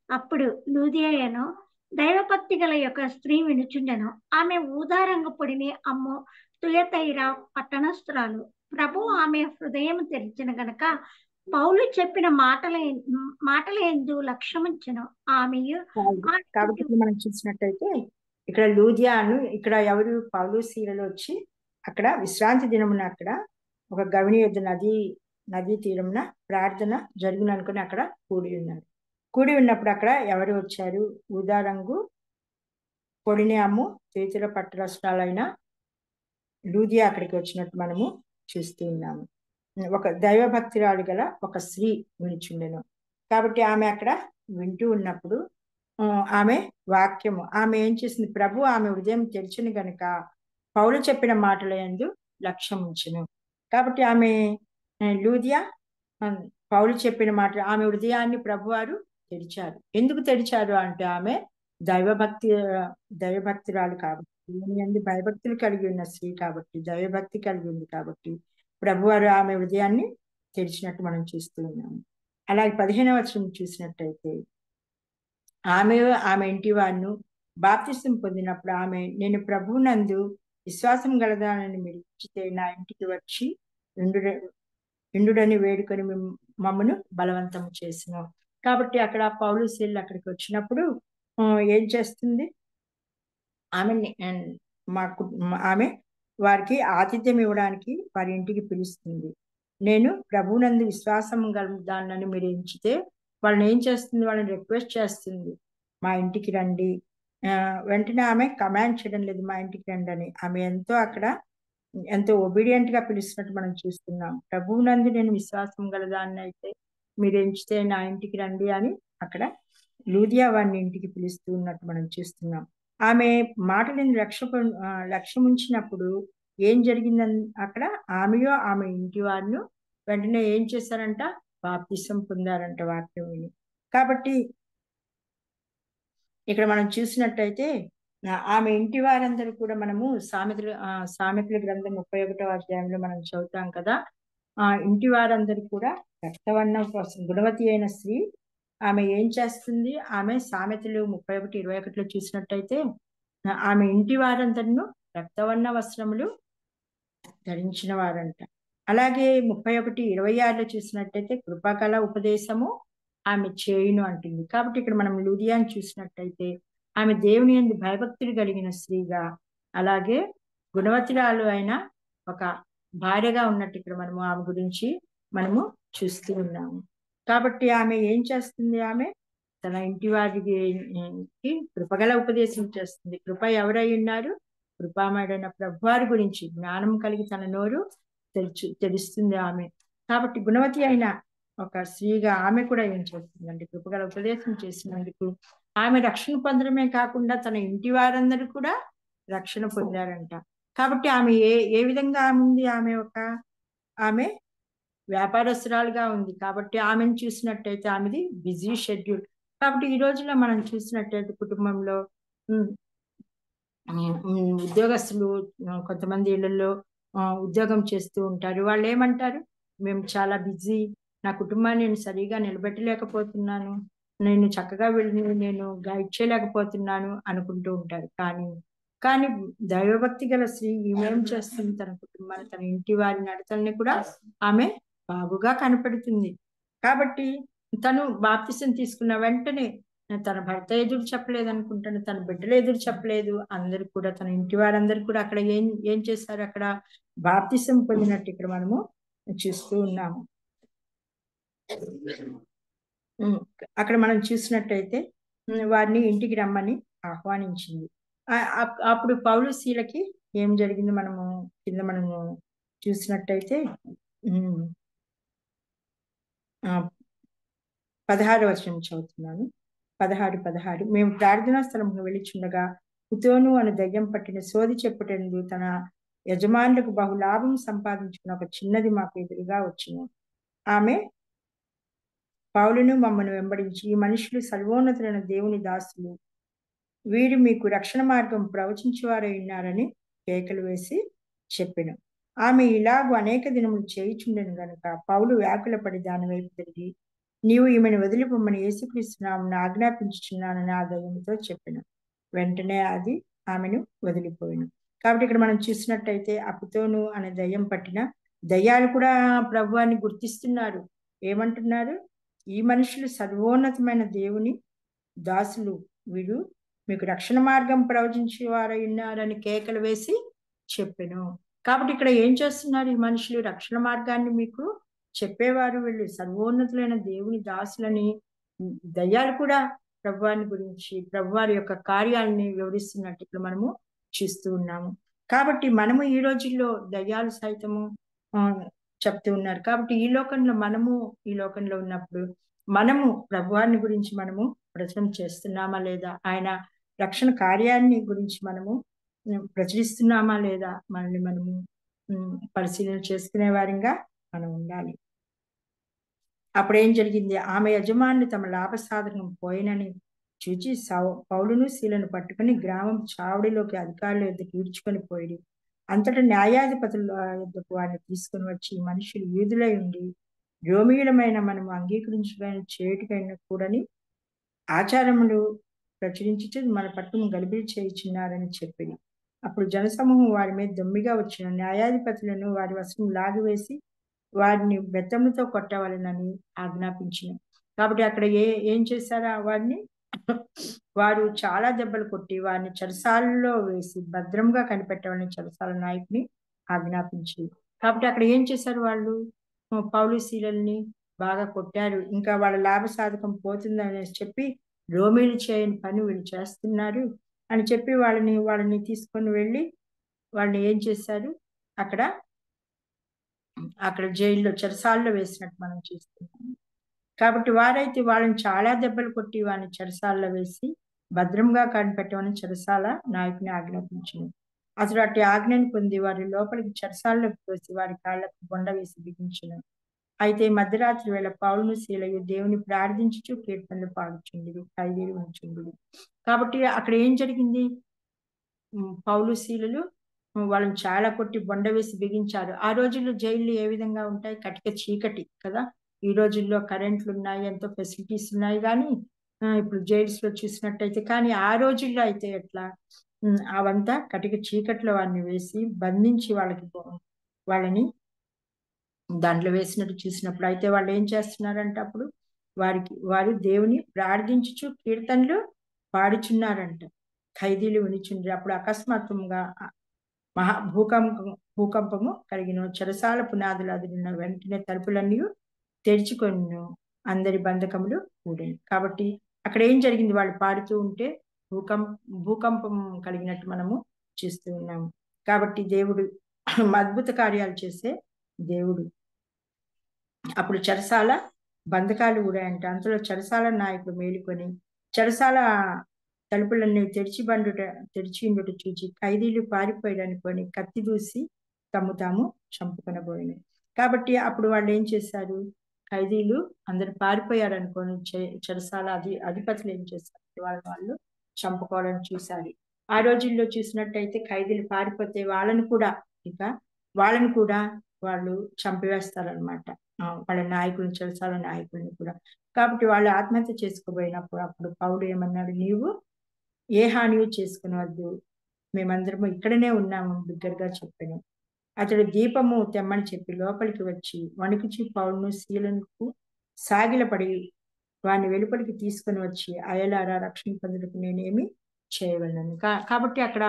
అప్పుడు లూదియను దైవభక్తి గల యొక్క స్త్రీ వినుచుండెను. ఆమె ఊదారంగు పొడిని అమ్ము తుయతైర పట్టణస్థురాలు. ప్రభు ఆమె హృదయం తెరిచిన గనక పౌలు చెప్పిన మాటల యందు లక్ష్యముంచెను. ఆమెయు కాబట్టి మనం చూసినట్టయితే ఇక్కడ లూదియాను, ఇక్కడ ఎవరు పౌలు శీలలో వచ్చి అక్కడ విశ్రాంతి దినమున అక్కడ ఒక గవిని యొద్ద నదీ తీరమున ప్రార్థన జరుగును అనుకుని అక్కడ కూడి ఉన్నారు. కూడి ఉన్నప్పుడు అక్కడ ఎవరు వచ్చారు? ఊదారంగు పొడిని అమ్ము చేతుల పట్టణస్థురాలైన లూదియా అక్కడికి వచ్చినట్టు మనము చూస్తూ ఉన్నాము. ఒక దైవభక్తురాలు గల ఒక స్త్రీ వినిచుండెను. కాబట్టి ఆమె అక్కడ వింటూ ఉన్నప్పుడు ఆమె వాక్యము ఆమె ఏం చేసింది? ప్రభు ఆమె హృదయం తెరిచిన గనుక పౌలు చెప్పిన మాటల యందు లక్ష్యం ఉంచును. కాబట్టి ఆమె లూదియా పౌలు చెప్పిన మాట ఆమె హృదయాన్ని ప్రభువారు తెరిచారు. ఎందుకు తెరిచారు అంటే ఆమె దైవభక్తురాలు కాబట్టి, భయభక్తులు కలిగి ఉన్న స్త్రీ కాబట్టి, దైవభక్తి కలిగి ఉంది కాబట్టి ప్రభువారు ఆమె హృదయాన్ని తెరిచినట్టు మనం చూస్తూ ఉన్నాము. అలాగే 15వ వచనం చూసినట్టయితే ఆమె ఇంటి వారిను బాప్తిసం పొందినప్పుడు ఆమె, నేను ప్రభువునందు విశ్వాసం గలదానని మీరు ఇచ్చితే నా ఇంటికి వచ్చి ఇండుడని వేడుకొని మమ్మను బలవంతం చేసినాం. కాబట్టి అక్కడ పౌలు శీలు అక్కడికి వచ్చినప్పుడు ఏం చేస్తుంది? ఆమె వారికి ఆతిథ్యం ఇవ్వడానికి వారి ఇంటికి పిలుస్తుంది. నేను ప్రభువునందు విశ్వాసం గలదానని మీరు ఎంచితే వాళ్ళని ఏం చేస్తుంది? వాళ్ళని రిక్వెస్ట్ చేస్తుంది, మా ఇంటికి రండి. వెంటనే ఆమె కమాండ్ చేయడం లేదు, మా ఇంటికి రండి అని. ఆమె ఎంతో ఒబీడియంట్ గా పిలుస్తున్నట్టు మనం చూస్తున్నాం. ప్రభువునందు నేను విశ్వాసం గలదాన్ని అయితే మీరు ఎంచితే నా ఇంటికి రండి అని అక్కడ లూదియా వారిని ఇంటికి పిలుస్తూ ఉన్నట్టు మనం చూస్తున్నాం. ఆమె మాటలను లక్ష్యం ఉంచినప్పుడు ఏం జరిగిందని అక్కడ ఆమెయో ఆమె ఇంటి వారిను వెంటనే ఏం చేశారంట? బాప్తిసం పొందారంట వాక్యం విని. కాబట్టి ఇక్కడ మనం చూసినట్టయితే ఆమె ఇంటి వారందరూ కూడా మనము సామెతల గ్రంథం 31వ అధ్యాయంలో మనం చదువుతాం కదా. ఇంటి వారందరూ కూడా రక్తవర్ణం కోసం గుణవతి అయిన స్త్రీ ఆమె ఏం చేస్తుంది? ఆమె సామెతలు 31:21లో చూసినట్టయితే ఆమె ఇంటి వారందరూ రక్తవర్ణ వస్త్రములు ధరించిన వారంట. అలాగే 31:26లో చూసినట్టయితే కృపాకళ ఉపదేశము ఆమె చేయును అంటుంది. కాబట్టి ఇక్కడ మనం లూదియాను చూసినట్టయితే ఆమె దేవుని యందు భయభక్తులు కలిగిన స్త్రీగా, అలాగే గుణవతురాలు అయిన ఒక భార్యగా ఉన్నట్టు ఇక్కడ మనము ఆమె గురించి మనము చూస్తూ ఉన్నాము. కాబట్టి ఆమె ఏం చేస్తుంది? ఆమె తన ఇంటి వారికి కృపగల ఉపదేశం చేస్తుంది. కృప ఎవరై ఉన్నారు? కృపామయుడైన ప్రభువారి గురించి జ్ఞానం కలిగి తన నోరు తెలుస్తుంది ఆమె. కాబట్టి గుణవతి అయిన ఒక స్త్రీగా ఆమె కూడా ఏం చేస్తుందండి? కృపగల ఉపదేశం చేసినందుకు ఆమె రక్షణ పొందడమే కాకుండా తన ఇంటి వారందరూ కూడా రక్షణ పొందారంట. కాబట్టి ఆమె ఏ విధంగా ఉంది? ఆమె వ్యాపారస్తురాలుగా ఉంది. కాబట్టి ఆమెను చూసినట్టయితే ఆమెది బిజీ షెడ్యూల్. కాబట్టి ఈ రోజుల్లో మనం చూసినట్టయితే కుటుంబంలో ఉద్యోగస్తులు కొంతమంది ఇళ్లలో ఉద్యోగం చేస్తూ ఉంటారు. వాళ్ళు ఏమంటారు? మేము చాలా బిజీ, నా కుటుంబాన్ని నేను సరిగా నిలబెట్టలేకపోతున్నాను, నేను చక్కగా నేను గైడ్ చేయలేకపోతున్నాను అనుకుంటూ ఉంటారు. కానీ దైవభక్తి గల స్త్రీ ఏమేం చేస్తుంది? తన కుటుంబాన్ని, తన ఇంటి వారి నడతల్ని కూడా ఆమె బాగుగా కనపడుతుంది. కాబట్టి తను బాప్తిసం తీసుకున్న వెంటనే తన భర్త ఎదురు చెప్పలేదు అనుకుంటాను, తన బిడ్డలు ఎదురు చెప్పలేదు, అందరు కూడా తన ఇంటి వారందరూ కూడా అక్కడ ఏం చేశారు? అక్కడ బాప్తిసం పొందినట్టు ఇక్కడ మనము చూస్తూ ఉన్నాము. అక్కడ మనం చూసినట్టయితే వారిని ఇంటికి రమ్మని ఆహ్వానించింది. అప్పుడు పౌలు శీలకి ఏం జరిగింది మనము కింద మనము చూసినట్టయితే 16వ వచనం చదువుతున్నాను. 16 మేము ప్రార్థనా స్థలంలో వెళ్ళిచుండగా పుతోను అనే దయ్యం పట్టిన సోది చెప్పుటందు తన యజమానులకు బహులాభం సంపాదించుకున్న ఒక చిన్నది మాకు ఎదురుగా వచ్చును. ఆమె పౌలును మమ్మను వెంబడించి, ఈ మనుషులు సర్వోన్నతులైన దేవుని దాసులు, వీరు మీకు రక్షణ మార్గం ప్రవచించేవారై ఉన్నారని కేకలు వేసి చెప్పెను. ఆమె ఇలాగూ అనేక దినములు చేయుచుండెను గనుక పౌలు వ్యాకులపడి దాని వైపు తిరిగి, నీవు ఈమెను వదిలిపోమ్మని యేసుక్రీస్తు నామమున ఆజ్ఞాపించుచున్నానని ఆ దయ్యంతో చెప్పెను. వెంటనే అది ఆమెను వదిలిపోయాను. కాబట్టి ఇక్కడ మనం చూసినట్టయితే అపుతోను అనే దయ్యం పట్టిన దయ్యాలు కూడా ప్రభువాన్ని గుర్తిస్తున్నారు. ఏమంటున్నారు? ఈ మనుషులు సర్వోన్నతమైన దేవుని దాసులు, వీరు మీకు రక్షణ మార్గం ప్రవచించేవారై ఉన్నారని కేకలు వేసి చెప్పెను. కాబట్టి ఇక్కడ ఏం చేస్తున్నారు? ఈ మనుషులు రక్షణ మార్గాన్ని మీకు చెప్పేవారు, వీళ్ళు సర్వోన్నతులైన దేవుని దాసులని దయ్యాలు కూడా ప్రభువాని గురించి, ప్రభువారి యొక్క కార్యాలని వివరిస్తున్నట్టు ఇక్కడ మనము చూస్తూ ఉన్నాము. కాబట్టి మనము ఈ రోజుల్లో దయ్యాలు సైతము చెప్తూ ఉన్నారు. కాబట్టి ఈ లోకంలో ఉన్నప్పుడు మనము ప్రభువాని గురించి మనము ప్రచురణ చేస్తున్నామా లేదా, ఆయన రక్షణ కార్యాన్ని గురించి మనము ప్రచురిస్తున్నామా లేదా, మనల్ని మనము పరిశీలన చేసుకునే వారిగా మనం ఉండాలి. అప్పుడు ఏం జరిగింది? ఆమె యజమానులు తమ లాభసాధకం పోయినని చూచి పౌలును శీలను పట్టుకుని గ్రామం చావడిలోకి అధికారుల యొద్దకు ఈడ్చుకొని పోయి, అంతటా న్యాయాధిపతుల యొద్దకు వారిని తీసుకుని వచ్చి, మనుషులు యూదులై ఉండి రోమీయులమైన మనము అంగీకరించడానికి చేయుటకైనా కూడని ఆచారములు ప్రచురించుచు మన పట్టును గలిబిలి చేయుచున్నారని చెప్పింది. అప్పుడు జనసమూహం వారి మీద దొమ్మిగా వచ్చిన న్యాయాధిపతులను వారి వశం లాగివేసి వారిని బెత్తముతో కొట్టవాలని ఆజ్ఞాపించిన. కాబట్టి అక్కడ ఏం చేశారా? వారు చాలా దెబ్బలు కొట్టి వారిని చెరసాలలో వేసి భద్రంగా కనిపెట్టవాలని చెరసాల నాయకుని ఆజ్ఞాపించి. కాబట్టి అక్కడ ఏం చేశారు? వాళ్ళు పౌలు శీలల్ని బాగా కొట్టారు. ఇంకా వాళ్ళ లాభ సాధకం పోతుందని చెప్పి రోమీలు చేయని పని వీళ్ళు చేస్తున్నారు అని చెప్పి వాళ్ళని తీసుకొని వెళ్ళి వాళ్ళని ఏం చేశారు? అక్కడ జైల్లో చెరసాల్లో వేసినట్టు మనం చూస్తున్నాం. కాబట్టి వారైతే వాళ్ళని చాలా దెబ్బలు కొట్టి వారిని చెరసాల్లో వేసి భద్రంగా కనిపెట్టమని చెరసాల నాయకుని ఆజ్ఞాపించింది. అసలు అట్టి ఆజ్ఞను పొంది వారి లోపలికి చెరసాల్లోకి తోసి వారి కాళ్లకు బొండ వేసి బిగించిన. అయితే మధ్యరాత్రి వేళ పౌలును శీలయు దేవుని ప్రార్థించుచు కీర్తనలు పాడుచుండిరి, ఖైదీలు ఉంచుండిరి. కాబట్టి అక్కడ ఏం జరిగింది? పౌలు శీలలు వాళ్ళని చాలా కొట్టి బొండ వేసి బిగించారు. ఆ రోజుల్లో జైళ్ళు ఏ విధంగా ఉంటాయి? కటిక చీకటి కదా. ఈ రోజుల్లో కరెంట్లు ఉన్నాయి, ఎంతో ఫెసిలిటీస్ ఉన్నాయి, కానీ ఇప్పుడు జైల్స్ లో చూసినట్టయితే. కానీ ఆ రోజుల్లో అయితే ఎట్లా? అవంతా కటిక చీకట్లో వారిని వేసి బంధించి వాళ్ళని దాంట్లో వేసినట్టు చూసినప్పుడు అయితే వాళ్ళు ఏం చేస్తున్నారంటే అప్పుడు వారు దేవుని ప్రార్థించుచు కీర్తనలు పాడుచున్నారంట. ఖైదీలు వినిచుండ్రి. అప్పుడు అకస్మాత్తుగా భూకంపము కలిగిన చెరసాల పునాదులు అదిరిన వెంటనే తలుపులన్నీ తెరుచుకొని అందరి బంధకములు కూడాయి. కాబట్టి అక్కడ ఏం జరిగింది? వాళ్ళు పాడుతూ ఉంటే భూకంపం కలిగినట్టు మనము చూస్తూ ఉన్నాము. కాబట్టి దేవుడు అద్భుత కార్యాలు చేసే దేవుడు. అప్పుడు చెరసాల బంధకాలు కూడా అంటే అంతలో చెరసాల నాయకుడు మేలుకొని చెరసాల తలుపులన్నీ తెరిచి ఉండుట చూచి ఖైదీలు పారిపోయారనుకొని కత్తి దూసి తాము చంపుకొనబోయినాయి. కాబట్టి అప్పుడు వాళ్ళు ఏం చేశారు? ఖైదీలు అందరు పారిపోయారనుకొని చెరసాల అధిపతులు ఏం చేశారు? వాళ్ళు చంపుకోవాలని చూశారు. ఆ రోజుల్లో చూసినట్టయితే ఖైదీలు పారిపోతే వాళ్ళని కూడా వాళ్ళు చంపివేస్తారనమాట. వాళ్ళ నాయకులను, చెరసాల నాయకుల్ని కూడా. కాబట్టి వాళ్ళు ఆత్మహత్య చేసుకోబోయినప్పుడు అప్పుడు పౌలు ఏమన్నాడు? నీవు ఏ హానియు చేసుకునవద్దు, మేమందరము ఇక్కడనే ఉన్నాము బిగ్గరగా చెప్పాను. అతడు దీపము తెమ్మని చెప్పి లోపలికి వచ్చి వణికిచి పౌలును శీలకు సాగిలపడి వాడిని వెలుపలికి తీసుకొని వచ్చి, అయలారా, రక్షణ పొందుటకు నేనేమి చేయవలను. కాబట్టి అక్కడ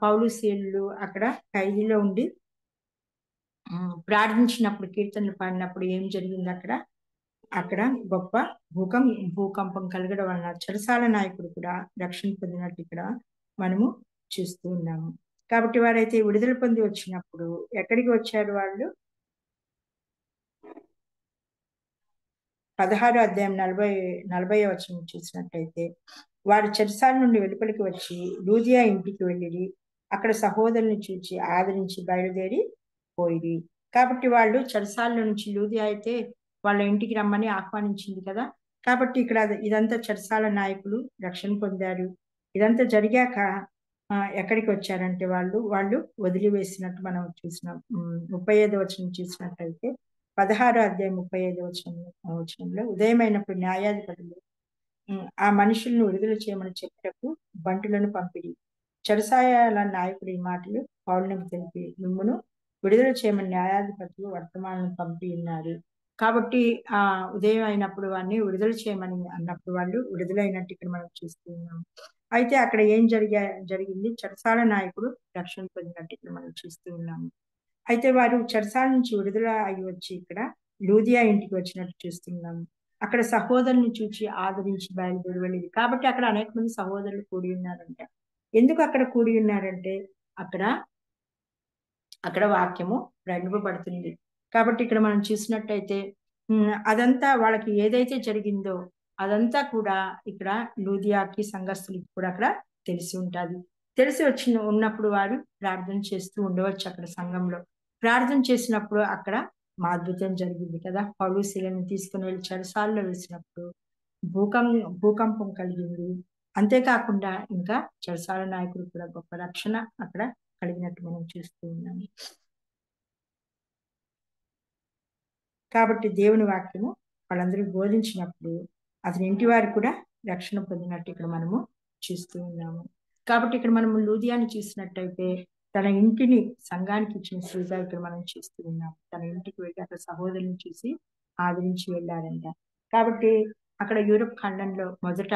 పౌలు శీలు అక్కడ ఖైదీలో ఉండి ప్రార్థించినప్పుడు, కీర్తనలు పాడినప్పుడు ఏం జరిగింది? అక్కడ అక్కడ గొప్ప భూకంపం కలగడం వలన చెరసాల నాయకుడు కూడా రక్షణ పొందినట్టు ఇక్కడ మనము చూస్తూ ఉన్నాము. కాబట్టి వారైతే విడుదల పొంది వచ్చినప్పుడు ఎక్కడికి వచ్చారు వాళ్ళు? 16వ అధ్యాయం 40వ వచనం చూసినట్లయితే, వారు చెరసాల నుండి వెలుపలికి వచ్చి లూదియా ఇంటికి వెళ్ళి అక్కడ సహోదరుని చూచి ఆదరించి బయలుదేరి పోయి. కాబట్టి వాళ్ళు చెరసాల నుంచి లూదియా అయితే వాళ్ళ ఇంటికి రమ్మని ఆహ్వానించింది కదా. కాబట్టి ఇక్కడ ఇదంతా చెరసాల నాయకులు రక్షణ పొందారు. ఇదంతా జరిగాక ఎక్కడికి వచ్చారంటే వాళ్ళు వదిలివేసినట్టు మనం చూసినాం. 35వ వచనం చూసినట్లయితే 16వ అధ్యాయం 35వ వచనంలో, ఉదయమైనప్పుడు న్యాయాధిపతులు ఆ మనుషులను విడుదల చేయమని చెప్పుటకు బంటులను పంపిడి. చెరసాల నాయకుడు ఈ మాటలు పౌలునికి తెలిపి, మిమ్మును విడుదల చేయమని న్యాయాధిపతులు వర్తమానం పంపి ఉన్నారు. కాబట్టి ఉదయం అయినప్పుడు వాడిని విడుదల చేయమని అన్నప్పుడు వాళ్ళు విడుదలైనట్టు ఇక్కడ మనం చూస్తూ ఉన్నాం. అయితే అక్కడ ఏం జరిగింది? చెరసాల నాయకుడు రక్షణ పొందినట్టు ఇక్కడ మనం చూస్తూ ఉన్నాము. అయితే వారు చెరసాల నుంచి విడుదల అయి వచ్చి ఇక్కడ లూదియా ఇంటికి వచ్చినట్టు చూస్తున్నాము. అక్కడ సహోదరుని చూచి ఆదరించి బయలుదేరి వెళ్ళింది. కాబట్టి అక్కడ అనేక మంది సహోదరులు కూడి ఉన్నారంట. ఎందుకు అక్కడ కూడి ఉన్నారంటే అక్కడ వాక్యము ప్రకటింపబడుతుంది. కాబట్టి ఇక్కడ మనం చూసినట్టయితే అదంతా వాళ్ళకి ఏదైతే జరిగిందో అదంతా కూడా ఇక్కడ లూదియాకి సంఘస్థులకి కూడా అక్కడ తెలిసి ఉంటుంది. తెలిసి ఉన్నప్పుడు వారు ప్రార్థన చేస్తూ ఉండవచ్చు. అక్కడ సంఘంలో ప్రార్థన చేసినప్పుడు అక్కడ మా అద్భుతం జరిగింది కదా. పౌలు శీలను తీసుకుని వెళ్ళి చెరసాలలో వేసినప్పుడు భూకంపం కలిగింది. అంతేకాకుండా ఇంకా చెరసాల నాయకుడు కూడా గొప్ప రక్షణ అక్కడ కలిగినట్టు మనం చూస్తూ ఉన్నాము. కాబట్టి దేవుని వాక్యము వాళ్ళందరూ బోధించినప్పుడు అతని ఇంటి వారు కూడా రక్షణ పొందినట్టు ఇక్కడ మనము చూస్తూ ఉన్నాము. కాబట్టి ఇక్కడ మనము లూదియాని చూసినట్టయితే తన ఇంటిని సంఘానికి ఇచ్చిన శ్రీగా ఇక్కడ మనం చూస్తూ ఉన్నాము. తన ఇంటికి వెళ్ళి అక్కడ సహోదరుని చూసి ఆదరించి వెళ్ళారంట. కాబట్టి అక్కడ యూరప్ ఖండంలో మొదట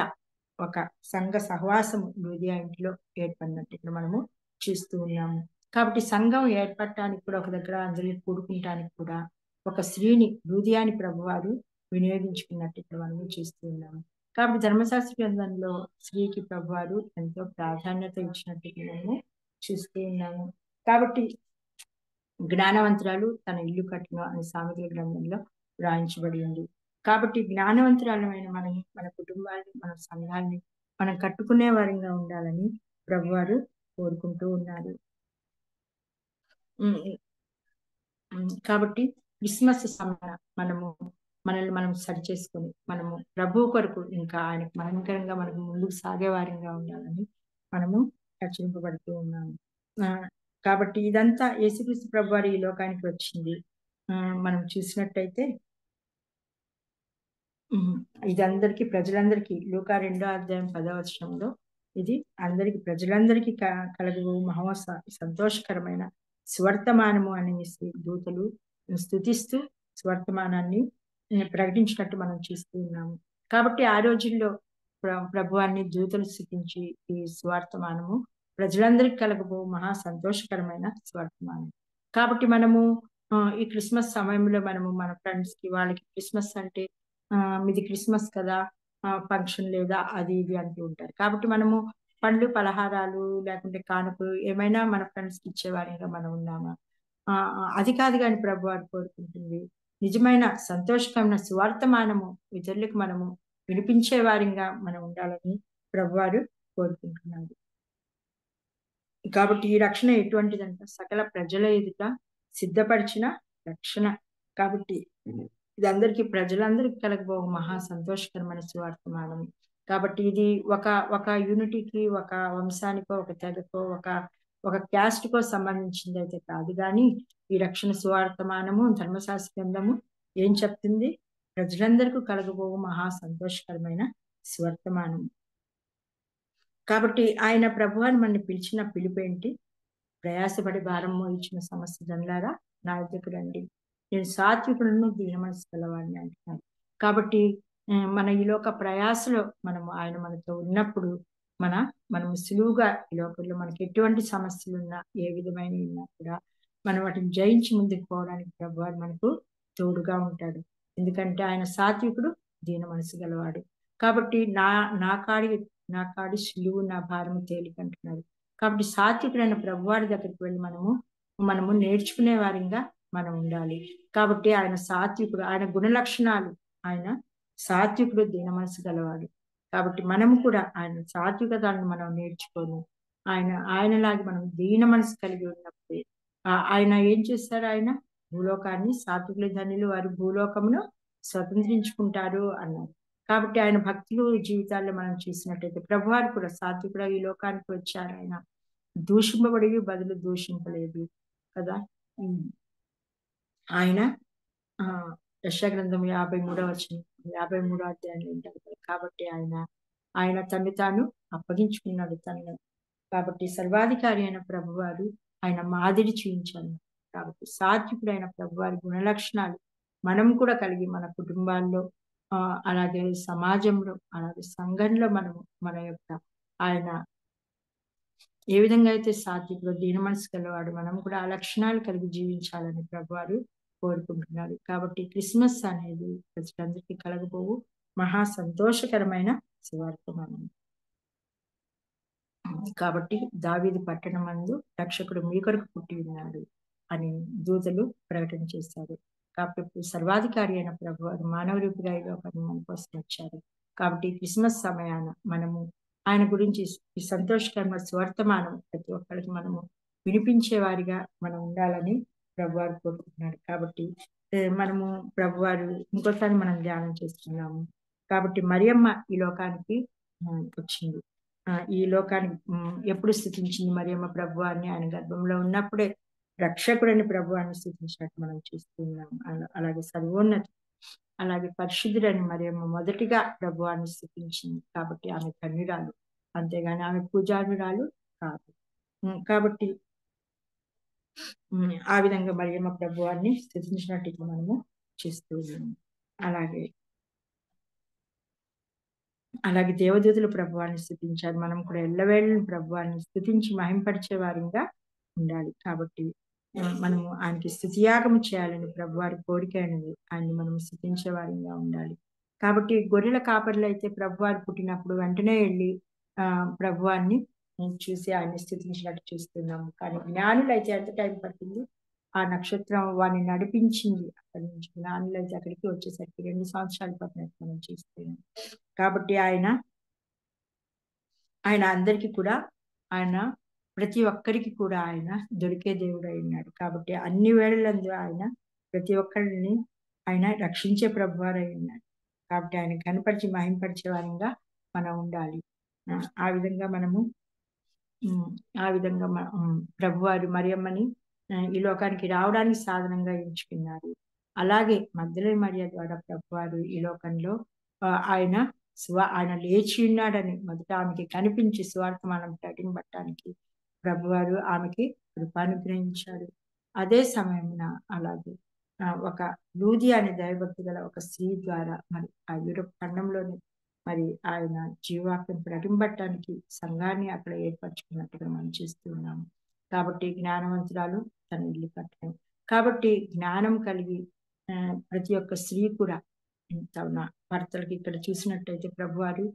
ఒక సంఘ సహవాసం లూదియా ఇంటిలో ఏర్పడినట్టు ఇక్కడ మనము చూస్తూ ఉన్నాము. కాబట్టి సంఘం ఏర్పడటానికి కూడా ఒక దగ్గర అందరినీ కూడుకుంటానికి కూడా ఒక స్త్రీని లూదియాని ప్రభువారు వినియోగించుకున్నట్టు ఇక్కడ మనము చూస్తూ ఉన్నాము. కాబట్టి ధర్మశాస్త్ర గ్రంథంలో స్త్రీకి ప్రభువారు ఎంతో ప్రాధాన్యత ఇచ్చినట్టు మనము చూస్తూ ఉన్నాము. కాబట్టి జ్ఞానవంతురాలు తన ఇల్లు కట్టును అనే సామెతల గ్రంథంలో రాయించబడి ఉంది. కాబట్టి జ్ఞానవంతురాలమైన మన కుటుంబాన్ని, మన సంఘాన్ని మనం కట్టుకునే వారంగా ఉండాలని ప్రభువారు కోరుకుంటూ ఉన్నారు. కాబట్టి క్రిస్మస్ సమయాన మనల్ని మనం సరి చేసుకొని మనము ప్రభు కొరకు ఇంకా ఆయనకు మనకరంగా మనకు ముందుకు సాగే వారంగా ఉండాలని మనము హెచ్చరింపబడుతూ ఉన్నాము. కాబట్టి ఇదంతా యేసుక్రీస్తు ప్రభువారు ఈ లోకానికి వచ్చింది. మనం చూసినట్టయితే ఇది అందరికీ ప్రజలందరికీ లూకా 2వ అధ్యాయం 10వ వచనంలో ఇది అందరికి ప్రజలందరికీ కలగు మహా సంతోషకరమైన స్వర్తమానము అనేసి దూతలు స్తుతిస్తూ స్వర్తమానాన్ని ప్రకటించినట్టు మనం చూస్తూ ఉన్నాము. కాబట్టి ఆ రోజుల్లో ప్రభువాన్ని దూతలు స్తుతించి ఈ స్వార్థమానము ప్రజలందరికీ కలగబో మహా సంతోషకరమైన స్వర్తమానం. కాబట్టి మనము ఈ క్రిస్మస్ సమయంలో మనము మన ఫ్రెండ్స్ కి వాళ్ళకి క్రిస్మస్ అంటే మీది క్రిస్మస్ కదా, ఫంక్షన్ లేదా అది ఇది అంటూ ఉంటారు. కాబట్టి మనము పండ్లు పలహారాలు లేకుంటే కానుకలు ఏమైనా మన ఫ్రెండ్స్ కి ఇచ్చేవారిగా మనం ఉన్నామా? అది కాదు కానీ ప్రభు వారు కోరుకుంటుంది నిజమైన సంతోషకరమైన సువార్తమానము ఇతరులకు మనము వినిపించే వారిగా మనం ఉండాలని ప్రభువారు కోరుకుంటున్నారు. కాబట్టి ఈ రక్షణ ఎటువంటిదంట? సకల ప్రజల ఎదుట సిద్ధపరిచిన రక్షణ. కాబట్టి ఇది అందరికీ ప్రజలందరికీ కలగబో మహా సంతోషకరమైన సువార్తమానం. కాబట్టి ఇది ఒక యూనిటీకి, ఒక వంశానికో, ఒక తెగకో, ఒక క్యాస్ట్ కో సంబంధించింది అయితే కాదు. కానీ ఈ రక్షణ సువార్తమానము ధర్మశాస్త్ర గ్రంథము ఏం చెప్తుంది? ప్రజలందరికీ కలగబో మహా సంతోషకరమైన సువార్తమానం. కాబట్టి ఆయన ప్రభువాన్ని మనల్ని పిలిచిన పిలుపు ఏంటి? ప్రయాసపడి భారం మోయించిన సమస్త జనులారా నా దగ్గరకు రండి, నేను సాత్వికులను దీన మనసు గలవాడిని అంటున్నాను. కాబట్టి మన ఈ లోక ప్రయాసలో ఆయన మనతో ఉన్నప్పుడు మనం సులువుగా ఈ లోకంలో మనకి ఎటువంటి సమస్యలు ఉన్నా, ఏ విధమైన ఉన్నా కూడా మనం వాటిని జయించి ముందుకు పోవడానికి ప్రభువారు మనకు తోడుగా ఉంటాడు. ఎందుకంటే ఆయన సాత్వికుడు, దీన మనసు గలవాడు. కాబట్టి నా కాడి సులువు, నా భారము తేలిక అంటున్నాడు. కాబట్టి సాత్వికుడైన ప్రభువారి దగ్గరికి వెళ్ళి మనము నేర్చుకునే వారిగా మనం ఉండాలి. కాబట్టి ఆయన సాత్వికుడు, ఆయన గుణ లక్షణాలు, ఆయన సాత్వికుడు, దీన మనసు గలవాడు. కాబట్టి మనము కూడా ఆయన సాత్వికతను మనం నేర్చుకొని ఆయనలాగే మనం దీన మనసు కలిగి ఉన్నప్పుడు ఆయన ఏం చేస్తారు? ఆయన భూలోకాన్ని, సాత్వికుల ధనులు వారి భూలోకమును స్వతంత్రించుకుంటారు అన్నారు. కాబట్టి ఆయన భక్తులు జీవితాల్లో మనం చూసినట్టయితే ప్రభువారు కూడా సాత్వికుడు ఈ లోకానికి వచ్చారు. ఆయన దూషింపబడి బదులు దూషింపలేదు కదా. ఆయన యెషయా గ్రంథం 53వ వచనం 53వ అధ్యాయంలో ఉంటారు. కాబట్టి ఆయన తను తాను అప్పగించుకున్నాడు తను. కాబట్టి సర్వాధికారి అయిన ప్రభువారు ఆయన మాదిరి చూపించాలి. కాబట్టి సాత్వికుడైన ప్రభువారి గుణ లక్షణాలు మనం కూడా కలిగి మన కుటుంబాల్లో, అలాగే సమాజంలో, అలాగే సంఘంలో మన యొక్క ఆయన ఏ విధంగా అయితే సాత్వికుడు, దీన మనసు గలవాడు, మనం కూడా ఆ లక్షణాలు కలిగి జీవించాలని ప్రభువారు కోరుకుంటున్నారు. కాబట్టి క్రిస్మస్ అనేది ప్రజలందరికీ కలగబోవు మహా సంతోషకరమైన సువార్తమానం. కాబట్టి దావీదు పట్టణమందు రక్షకుడు మీ కొరకు పుట్టి ఉన్నాడు అని దూతలు ప్రకటన చేశారు. కాబట్టి సర్వాధికారి అయిన ప్రభువారు మానవ రూపిగా ఈ లోకాన్ని మన కోసం వచ్చారు. కాబట్టి క్రిస్మస్ సమయాన మనము ఆయన గురించి ఈ సంతోషకరమైన స్వర్తమానం ప్రతి ఒక్కరికి మనము వినిపించే వారిగా మనం ఉండాలని ప్రభువారు కోరుకుంటున్నారు. కాబట్టి మనము ప్రభువారు ఇంకోసారి మనం ధ్యానం చేస్తున్నాము. కాబట్టి మరియమ్మ ఈ లోకానికి వచ్చింది. ఈ లోకానికి ఎప్పుడు స్థుతించింది మరియమ్మ ప్రభువారిని? ఆయన గర్భంలో ఉన్నప్పుడే రక్షకుడని ప్రభువారిని స్థుతించినట్టు మనం చూస్తున్నాం. అలాగే సర్వోన్నతి, అలాగే పరిశుద్ధుడని మరియమ్మ మొదటిగా ప్రభువారిని స్థుతించింది. కాబట్టి ఆమె కన్యురాలు, అంతేగాని ఆమె పూజారురాలు కాదు. కాబట్టి ఆ విధంగా మరియమ్మ ప్రభువారిని స్థుతించినట్టు మనము చూస్తూ ఉన్నాము. అలాగే దేవదూతలు ప్రభువారిని స్థుతించారు. మనం కూడా ఎల్లవేళను ప్రభువారిని స్థుతించి మహింపరిచే వారిగా ఉండాలి. కాబట్టి మనము ఆయనకి స్తుతియాగం చేయాలని ప్రభువారి కోరిక అనేది, ఆయన్ని మనం స్థుతించే వారిగా ఉండాలి. కాబట్టి గొర్రెల కాపర్లు అయితే ప్రభువారు పుట్టినప్పుడు వెంటనే వెళ్ళి ప్రభువారిని చూసి ఆయన్ని స్థుతించినట్టు చూస్తున్నాము. కానీ జ్ఞానులు అయితే ఎంత టైం పట్టింది? ఆ నక్షత్రం వారిని నడిపించింది. అక్కడి నుంచి జ్ఞానులు అయితే అక్కడికి వచ్చేసరికి 2 సంవత్సరాలు పట్టినట్టు మనం చూస్తున్నాం. కాబట్టి ఆయన అందరికీ కూడా, ఆయన ప్రతి ఒక్కరికి కూడా ఆయన దొరికే దేవుడు అయి ఉన్నాడు. కాబట్టి అన్ని వేళలందు ఆయన ప్రతి ఒక్కరిని ఆయన రక్షించే ప్రభువారు అయి ఉన్నాడు. కాబట్టి ఆయన కనపరిచి మహింపరిచే వారంగా మనం ఉండాలి. ఆ విధంగా ప్రభువారు మరియమ్మని ఈ లోకానికి రావడానికి సాధనంగా ఎంచుకున్నారు. అలాగే మగ్దలేనే మరియ ద్వారా ప్రభువారు ఈ లోకంలో ఆయన లేచి ఉన్నాడని మొదట ఆమెకి కనిపించి సువార్తమానం ప్రకటించడానికి ప్రభువారు ఆమెకి కృపానుగ్రహించాడు. అదే సమయమున అలాగే ఒక లూది అనే దైవభక్తి గల ఒక స్త్రీ ద్వారా మరి ఆ యూరోప్ ఖండంలోని మరి ఆయన జీవాక్యం ప్రకటించడానికి సంఘాన్ని అక్కడ ఏర్పరచుకున్నట్టుగా మనం చూస్తూ ఉన్నాము. కాబట్టి జ్ఞానవంతురాలు తన ఇల్లు కట్టడం. కాబట్టి జ్ఞానం కలిగి ప్రతి ఒక్క స్త్రీ కూడా తన భర్తలకి, ఇక్కడ చూసినట్టయితే ప్రభువారు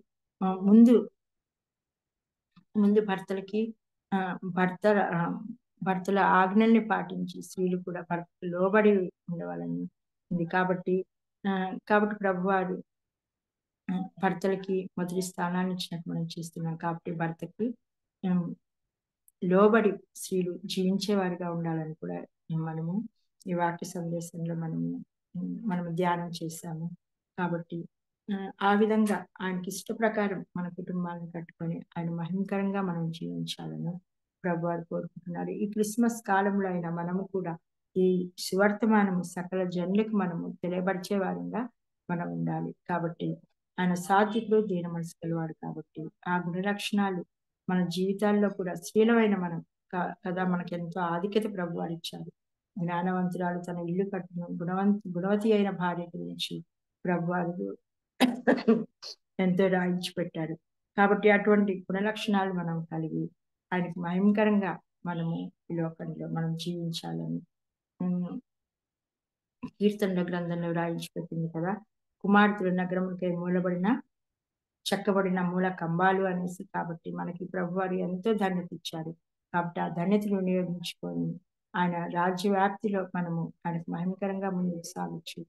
ముందు భర్తలకి భర్తల ఆజ్ఞల్ని పాటించి స్త్రీలు కూడా భర్తకు లోబడి ఉండవాలని ఉంది. కాబట్టి ప్రభువారు భర్తలకి మొదటి స్థానాన్ని ఇచ్చినట్టు మనం చూస్తున్నాం. కాబట్టి భర్తకి లోబడి స్త్రీలు జీవించేవారిగా ఉండాలని కూడా మనము ఈ వాక్య సందేశంలో మనము ధ్యానం చేశాము. కాబట్టి ఆ విధంగా ఆయనకి ఇష్ట ప్రకారం మన కుటుంబాలను కట్టుకొని ఆయన మహిమకరంగా మనం జీవించాలని ప్రభువారు కోరుకుంటున్నారు. ఈ క్రిస్మస్ కాలంలో అయినా మనము కూడా ఈ సువర్తమానము సకల జనులకు మనము తెలియపరిచే వారంగా మనం ఉండాలి. కాబట్టి ఆయన సాత్వికుడు, దీన మనసు గలవాడు. కాబట్టి ఆ గుణ లక్షణాలు మన జీవితాల్లో కూడా స్త్రీలమైన మనం కదా మనకు ఎంతో ఆధిక్యత ప్రభువారు ఇచ్చారు. జ్ఞానవంతురాలు తన ఇల్లు కట్టును గుణవతి అయిన భార్య గురించి ప్రభువారు ఎంతో రాయించి పెట్టారు. కాబట్టి అటువంటి గుణ లక్షణాలు మనం కలిగి ఆయనకి మహిమకరంగా మనము ఈ లోకంలో మనం జీవించాలని కీర్తనల గ్రంథంలో రాయించిపెట్టింది కదా, కుమార్తెలు నగరములకై మూలబడిన చెక్కబడిన మూల కంబాలు అనేసి. కాబట్టి మనకి ప్రభువారు ఎంతో ధన్యత ఇచ్చారు. కాబట్టి ఆ ధన్యతను వినియోగించుకొని ఆయన రాజ్య వ్యాప్తిలో మనము ఆయనకు మహిమకరంగా ముందుకు సాగొచ్చు.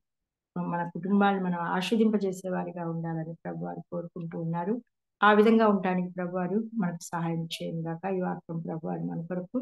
మన కుటుంబాలను మనం ఆస్వాదింపజేసే వారిగా ఉండాలని ప్రభువారు కోరుకుంటూ ఉన్నారు. ఆ విధంగా ఉండడానికి ప్రభువారు మనకు సహాయం చేయను గాక. ఈ వాక్యం ప్రభువారు మన కొరకు